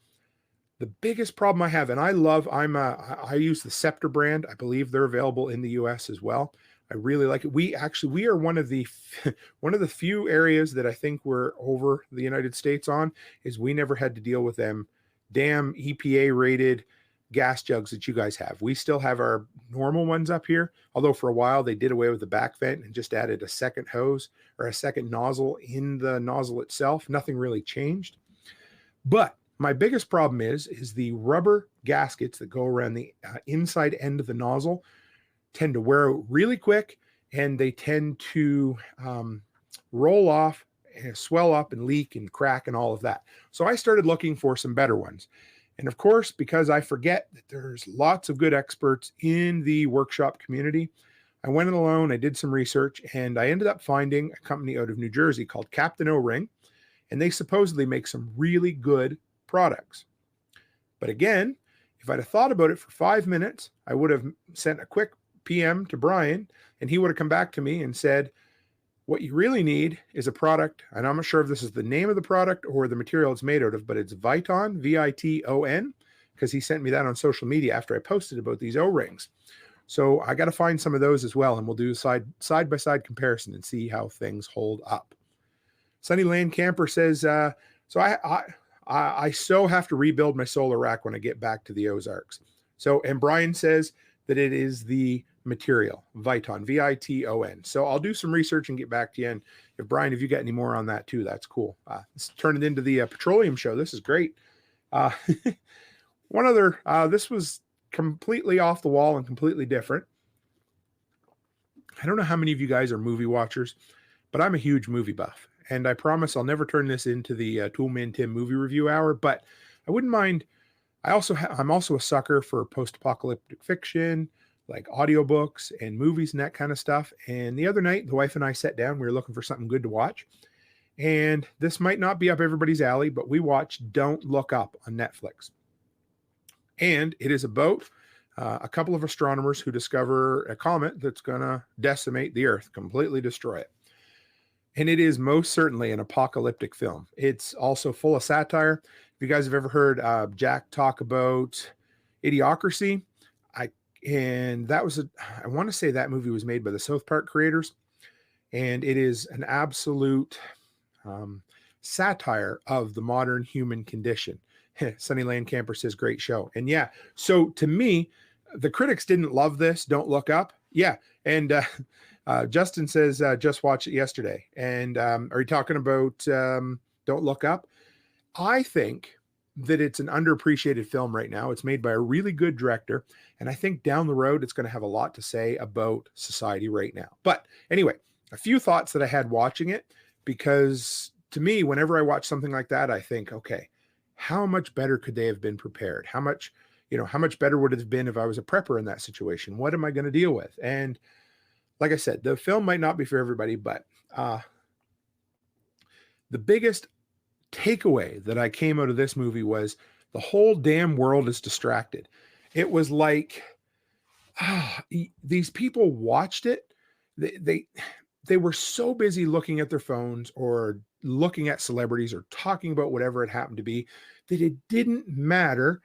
the biggest problem I have, and I use the Scepter brand. I believe they're available in the US as well. I really like it. We are one of the few areas that I think we're over the United States on, is we never had to deal with them damn EPA rated gas jugs that you guys have. We still have our normal ones up here, although for a while they did away with the back vent and just added a second hose or a second nozzle in the nozzle itself. Nothing really changed. But my biggest problem is the rubber gaskets that go around the inside end of the nozzle tend to wear out really quick, and they tend to roll off and swell up and leak and crack and all of that. So I started looking for some better ones. And of course, because I forget that there's lots of good experts in the workshop community, I went in alone, I did some research, and I ended up finding a company out of New Jersey called Captain O-Ring, and they supposedly make some really good products. But again, if I'd have thought about it for 5 minutes, I would have sent a quick PM to Brian, and he would have come back to me and said, what you really need is a product, and I'm not sure if this is the name of the product or the material it's made out of, but it's Viton, V-I-T-O-N, because he sent me that on social media after I posted about these O-rings. So I got to find some of those as well, and we'll do a side-by-side comparison and see how things hold up. Sunny Land Camper says, so I so have to rebuild my solar rack when I get back to the Ozarks. So, and Brian says that it is the material, Viton, V-I-T-O-N. So I'll do some research and get back to you. And if Brian, if you got any more on that too, that's cool. Let's turn it into the petroleum show. This is great. One other, this was completely off the wall and completely different. I don't know how many of you guys are movie watchers, but I'm a huge movie buff. And I promise I'll never turn this into the Toolman Tim movie review hour, but I wouldn't mind. I'm also a sucker for post-apocalyptic fiction, like audiobooks and movies and that kind of stuff. And the other night, the wife and I sat down, we were looking for something good to watch. And this might not be up everybody's alley, but we watched Don't Look Up on Netflix. And it is about a couple of astronomers who discover a comet that's going to decimate the Earth, completely destroy it. And it is most certainly an apocalyptic film. It's also full of satire. If you guys have ever heard Jack talk about Idiocracy, I want to say that movie was made by the South Park creators, and it is an absolute satire of the modern human condition. Sunny Land Camper says, great show. And yeah, so to me, the critics didn't love this. Don't Look Up. Yeah. And Justin says, just watched it yesterday. And are you talking about Don't Look Up? I think that it's an underappreciated film right now. It's made by a really good director. And I think down the road, it's going to have a lot to say about society right now. But anyway, a few thoughts that I had watching it, because to me, whenever I watch something like that, I think, okay, how much better could they have been prepared? How much better would it have been if I was a prepper in that situation? What am I going to deal with? And like I said, the film might not be for everybody, but the biggest takeaway that I came out of this movie was the whole damn world is distracted. It was like these people watched it. They were so busy looking at their phones or looking at celebrities or talking about whatever it happened to be that it didn't matter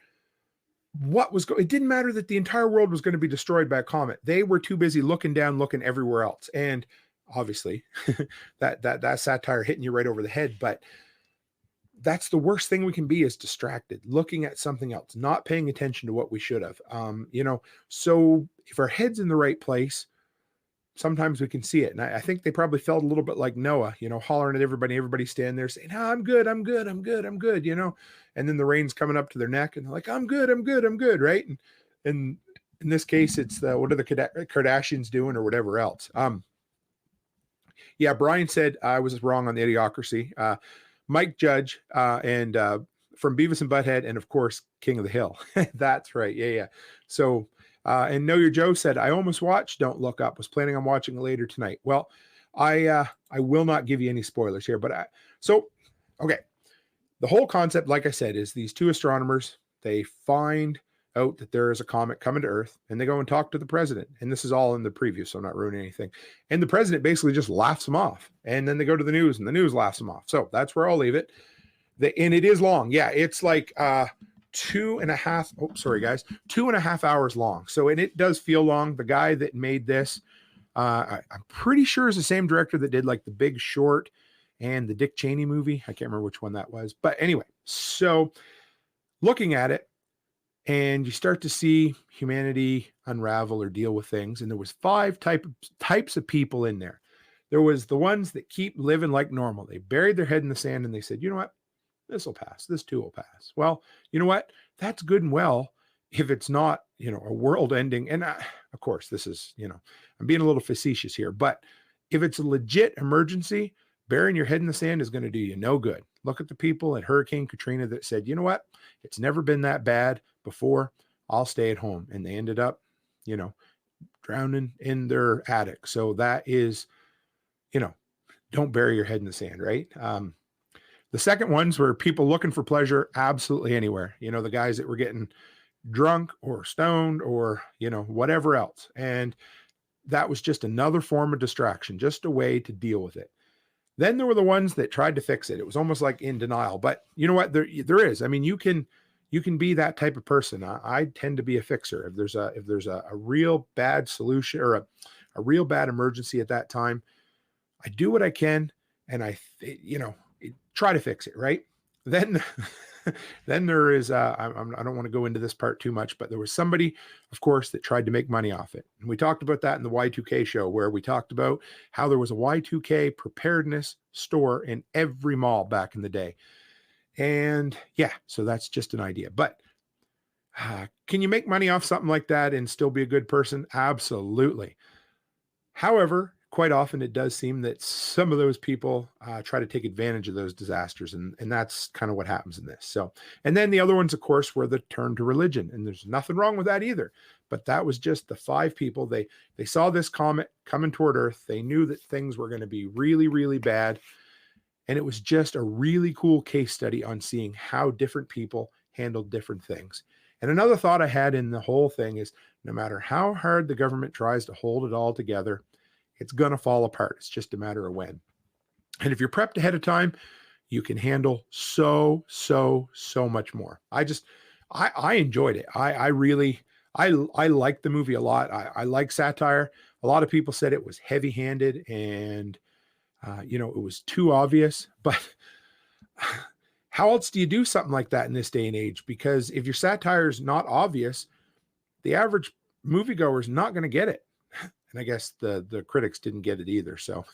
it didn't matter that the entire world was going to be destroyed by a comet. They were too busy looking everywhere else. And obviously that satire hitting you right over the head, but that's the worst thing we can be, is distracted, looking at something else, not paying attention to what we should have. So if our head's in the right place, sometimes we can see it. And I think they probably felt a little bit like Noah, hollering at everybody standing there saying, I'm good. And then the rain's coming up to their neck and they're like, I'm good. Right. And in this case, it's what are the Kardashians doing or whatever else. Yeah, Brian said I was wrong on the Idiocracy. Mike Judge and from Beavis and Butthead, and of course King of the Hill. That's right. Yeah, yeah. So and Know Your Joe said I almost watched Don't Look Up. Was planning on watching it later tonight. Well, I will not give you any spoilers here, but okay. The whole concept, like I said, is these two astronomers, they find out that there is a comet coming to Earth, and they go and talk to the president. And this is all in the preview, so I'm not ruining anything. And the president basically just laughs them off. And then they go to the news, and the news laughs them off. So that's where I'll leave it. And it is long. Yeah, it's like 2.5. Oh, sorry, guys. 2.5 hours long. So, and it does feel long. The guy that made this, I'm pretty sure is the same director that did like The Big Short and the Dick Cheney movie. I can't remember which one that was. But anyway, so looking at it, and you start to see humanity unravel or deal with things. And there was 5 types of people in there. There was the ones that keep living like normal. They buried their head in the sand and they said, you know what? This will pass. This too will pass. Well, you know what? That's good and well if it's not, a world ending. And of course, this is, I'm being a little facetious here, but if it's a legit emergency, burying your head in the sand is going to do you no good. Look at the people at Hurricane Katrina that said, you know what? It's never been that bad before. I'll stay at home. And they ended up, drowning in their attic. So that is, don't bury your head in the sand, right? The second ones were people looking for pleasure absolutely anywhere. The guys that were getting drunk or stoned or, whatever else. And that was just another form of distraction, just a way to deal with it. Then there were the ones that tried to fix it. It was almost like in denial, but you know what? There is. I mean, you can be that type of person. I tend to be a fixer. If there's a real bad solution or a real bad emergency at that time, I do what I can and I try to fix it. Right. Then there is, I don't want to go into this part too much, but there was somebody, of course, that tried to make money off it. And we talked about that in the Y2K show, where we talked about how there was a Y2K preparedness store in every mall back in the day. And yeah, so that's just an idea. But can you make money off something like that and still be a good person? Absolutely. However, quite often it does seem that some of those people try to take advantage of those disasters. And that's kind of what happens in this. So, and then the other ones, of course, were the turn to religion. And there's nothing wrong with that either. But that was just the 5 people. They saw this comet coming toward Earth. They knew that things were going to be really, really bad. And it was just a really cool case study on seeing how different people handled different things. And another thought I had in the whole thing is no matter how hard the government tries to hold it all together, it's going to fall apart. It's just a matter of when. And if you're prepped ahead of time, you can handle so much more. I enjoyed it. I really liked the movie a lot. I like satire. A lot of people said it was heavy-handed and, it was too obvious. But how else do you do something like that in this day and age? Because if your satire is not obvious, the average moviegoer is not going to get it. And I guess the critics didn't get it either. So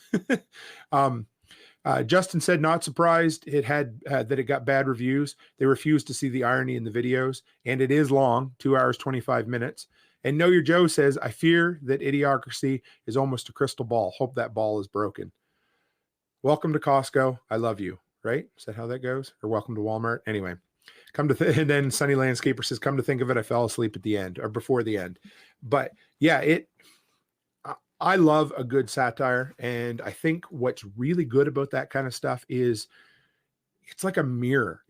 Justin said, not surprised it had that it got bad reviews. They refused to see the irony in the videos. And it is long, 2 hours, 25 minutes. And Know Your Joe says, I fear that Idiocracy is almost a crystal ball. Hope that ball is broken. Welcome to Costco. I love you. Right? Is that how that goes? Or welcome to Walmart? Anyway, and then Sunny Landscaper says, come to think of it, I fell asleep at the end or before the end. But yeah, I love a good satire. And I think what's really good about that kind of stuff is it's like a mirror.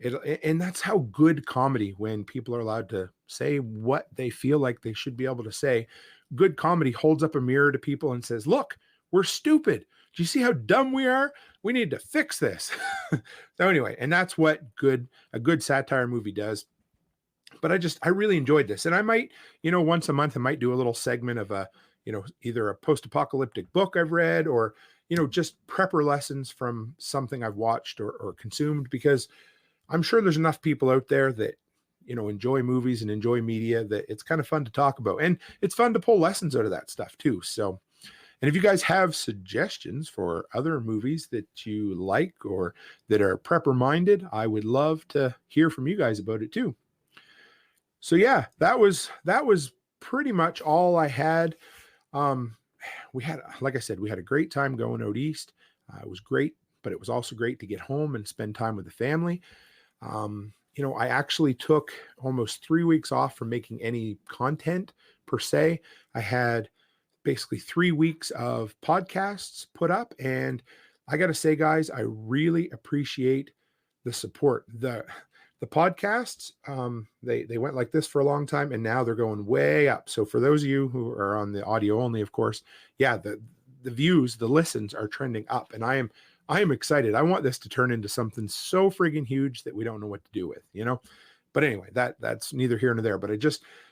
And that's how good comedy, when people are allowed to say what they feel like they should be able to say, good comedy holds up a mirror to people and says, look, we're stupid. Do you see how dumb we are? We need to fix this. So anyway, and that's what a good satire movie does. But I really enjoyed this. And I might, once a month, I might do a little segment of either a post-apocalyptic book I've read or, just prepper lessons from something I've watched or consumed, because I'm sure there's enough people out there that, enjoy movies and enjoy media that it's kind of fun to talk about. And it's fun to pull lessons out of that stuff too. So, and if you guys have suggestions for other movies that you like or that are prepper minded, I would love to hear from you guys about it too. So yeah, that was pretty much all I had. We had, like I said, we had a great time going out east. It was great, but it was also great to get home and spend time with the family. I actually took almost 3 weeks off from making any content per se. I had basically 3 weeks of podcasts put up, and I got to say, guys, I really appreciate the support. The podcasts, they went like this for a long time, and now they're going way up. So for those of you who are on the audio only, of course, yeah, the views, the listens are trending up, and I am excited. I want this to turn into something so friggin' huge that we don't know what to do with, But anyway, that's neither here nor there. But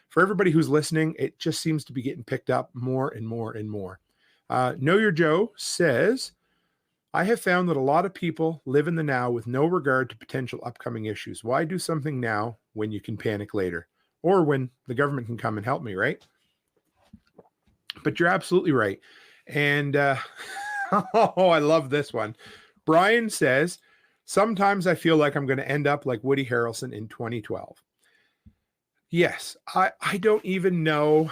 for everybody who's listening, it just seems to be getting picked up more and more and more. Know Your Joe says, I have found that a lot of people live in the now with no regard to potential upcoming issues. Why do something now when you can panic later? Or when the government can come and help me, right? But you're absolutely right. And oh, I love this one. Brian says, sometimes I feel like I'm going to end up like Woody Harrelson in 2012. Yes, I don't even know.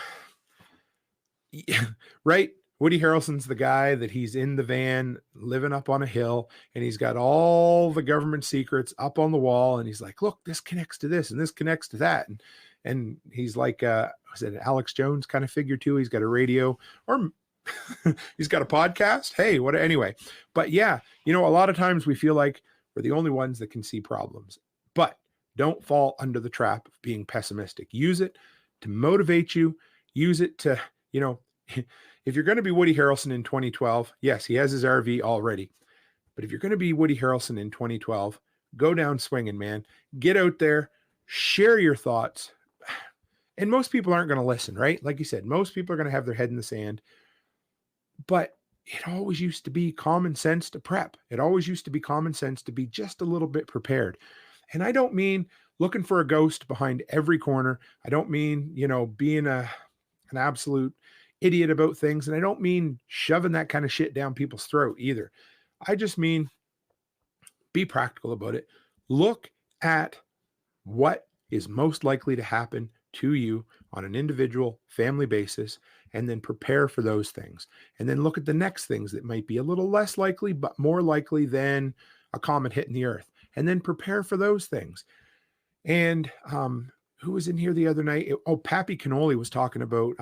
Right? Woody Harrelson's the guy that he's in the van living up on a hill, and he's got all the government secrets up on the wall, and he's like, look, this connects to this and this connects to that. And he's like, was it an Alex Jones kind of figure too? He's got a radio, or he's got a podcast. Hey, anyway. But yeah, a lot of times we feel like we're the only ones that can see problems. But don't fall under the trap of being pessimistic. Use it to motivate you. Use it to, if you're going to be Woody Harrelson in 2012, yes, he has his RV already. But if you're going to be Woody Harrelson in 2012, go down swinging, man. Get out there, share your thoughts. And most people aren't going to listen, right? Like you said, most people are going to have their head in the sand. But it always used to be common sense to prep. It always used to be common sense to be just a little bit prepared. And I don't mean looking for a ghost behind every corner. I don't mean, being an absolute idiot about things. And I don't mean shoving that kind of shit down people's throat either. I just mean be practical about it. Look at what is most likely to happen to you on an individual family basis, and then prepare for those things. And then look at the next things that might be a little less likely, but more likely than a comet hitting the earth. And then prepare for those things. And who was in here the other night? Pappy Cannoli was talking about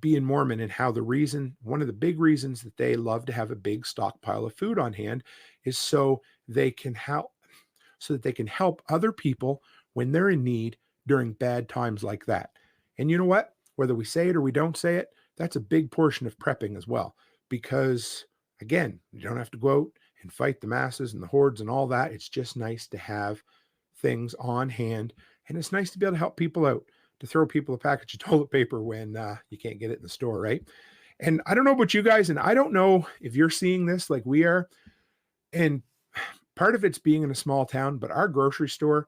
being Mormon, and how one of the big reasons that they love to have a big stockpile of food on hand is so that they can help other people when they're in need during bad times like that. And you know what? Whether we say it or we don't say it, that's a big portion of prepping as well. Because again, you don't have to go out and fight the masses and the hordes and all that. It's just nice to have things on hand. And it's nice to be able to help people out, to throw people a package of toilet paper when you can't get it in the store, right? And I don't know about you guys, and I don't know if you're seeing this like we are. And part of it's being in a small town, but our grocery store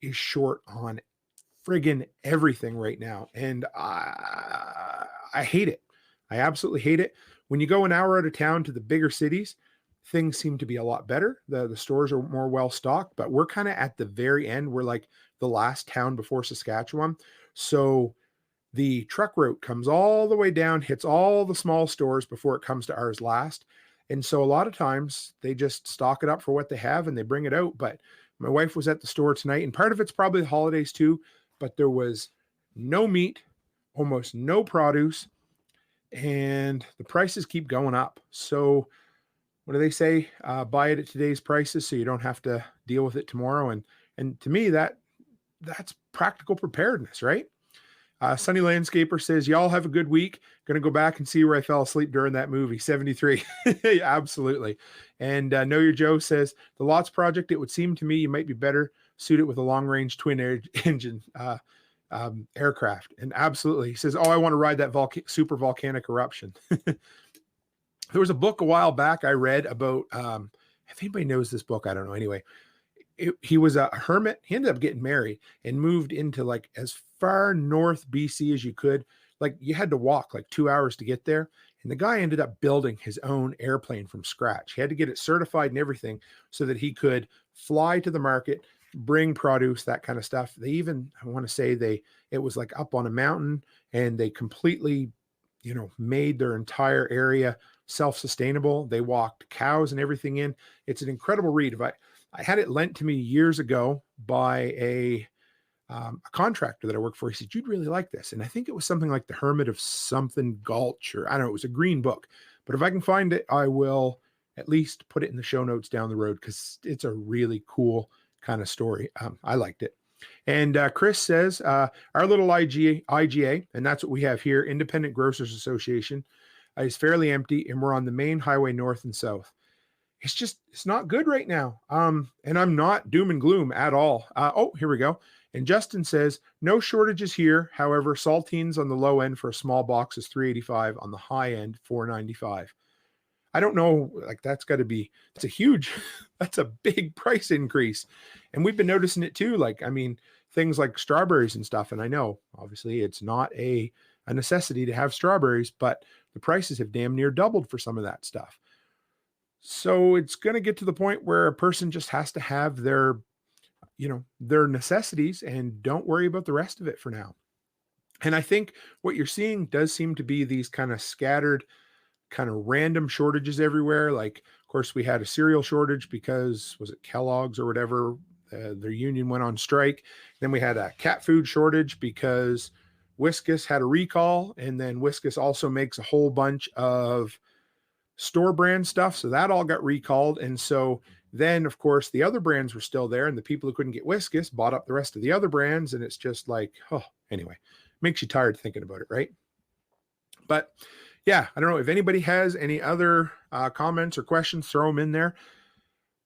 is short on friggin' everything right now. And I hate it. I absolutely hate it. When you go an hour out of town to the bigger cities, things seem to be a lot better. The stores are more well stocked, but we're kind of at the very end. We're like the last town before Saskatchewan. So the truck route comes all the way down, hits all the small stores before it comes to ours last. And so a lot of times they just stock it up for what they have and they bring it out. But my wife was at the store tonight, and part of it's probably the holidays too, but there was no meat, almost no produce, and the prices keep going up. So what do they say? Buy it at today's prices so you don't have to deal with it tomorrow. And to me, that's practical preparedness, right? Sunny Landscaper says, y'all have a good week. Going to go back and see where I fell asleep during that movie, 73. Absolutely. And Know Your Joe says, the Lots Project, it would seem to me you might be better suited with a long-range twin-engine aircraft. And absolutely. He says, I want to ride that super volcanic eruption. There was a book a while back I read about, if anybody knows this book, I don't know. Anyway, he was a hermit. He ended up getting married and moved into like as far north BC as you could. Like you had to walk like 2 hours to get there. And the guy ended up building his own airplane from scratch. He had to get it certified and everything so that he could fly to the market, bring produce, that kind of stuff. They even, I want to say it was like up on a mountain, and they completely made their entire area self-sustainable. They walked cows and everything in. It's an incredible read. If I had it lent to me years ago by a contractor that I worked for. He said, "You'd really like this." And I think it was something like The Hermit of something Gulch, or I don't know, it was a green book. But if I can find it, I will at least put it in the show notes down the road, because it's a really cool kind of story. I liked it. And Chris says, our little IGA, and that's what we have here, Independent Grocers Association, is fairly empty, and we're on the main highway north and south. It's not good right now. And I'm not doom and gloom at all. Oh, here we go. And Justin says, no shortages here. However, saltines on the low end for a small box is $3.85, on the high end, $4.95. I don't know, like that's a huge, that's a big price increase. And we've been noticing it too. Like, I mean, things like strawberries and stuff. And I know obviously it's not a necessity to have strawberries, but the prices have damn near doubled for some of that stuff. So it's going to get to the point where a person just has to have their necessities and don't worry about the rest of it for now. And I think what you're seeing does seem to be these kind of scattered, kind of random shortages everywhere. Like, of course, we had a cereal shortage because, was it Kellogg's or whatever? Their union went on strike. Then we had a cat food shortage because Whiskas had a recall. And then Whiskas also makes a whole bunch of store brand stuff. So that all got recalled. And so then, of course, the other brands were still there, and the people who couldn't get Whiskas bought up the rest of the other brands. And it's just like, oh, anyway, makes you tired thinking about it, right? But yeah, I don't know if anybody has any other comments or questions, throw them in there.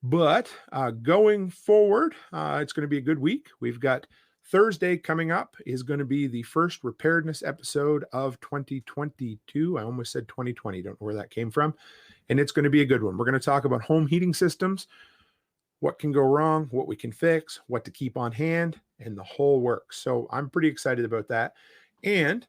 But going forward, it's going to be a good week. We've got Thursday coming up is going to be the first preparedness episode of 2022. I almost said 2020. Don't know where that came from. And it's going to be a good one. We're going to talk about home heating systems, what can go wrong, what we can fix, what to keep on hand, and the whole works. So I'm pretty excited about that. And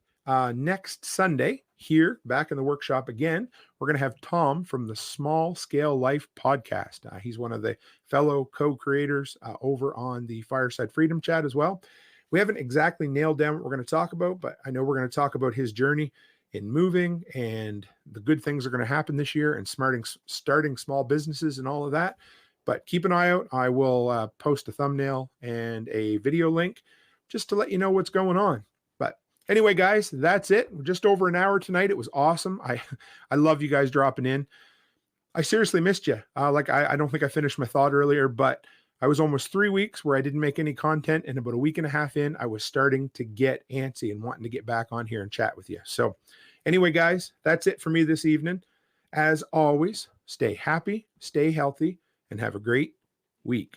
next Sunday, here back in the workshop again, we're going to have Tom from the Small Scale Life podcast. He's one of the fellow co-creators over on the Fireside Freedom chat as well. We haven't exactly nailed down what we're going to talk about, but I know we're going to talk about his journey in moving and the good things that are going to happen this year, and starting small businesses and all of that. But keep an eye out. I will post a thumbnail and a video link just to let you know what's going on. But anyway, guys, that's it. Just over an hour tonight. It was awesome. I love you guys dropping in. I seriously missed you. I don't think I finished my thought earlier, but I was almost 3 weeks where I didn't make any content, and about a week and a half in, I was starting to get antsy and wanting to get back on here and chat with you. So anyway, guys, that's it for me this evening. As always, stay happy, stay healthy, and have a great week.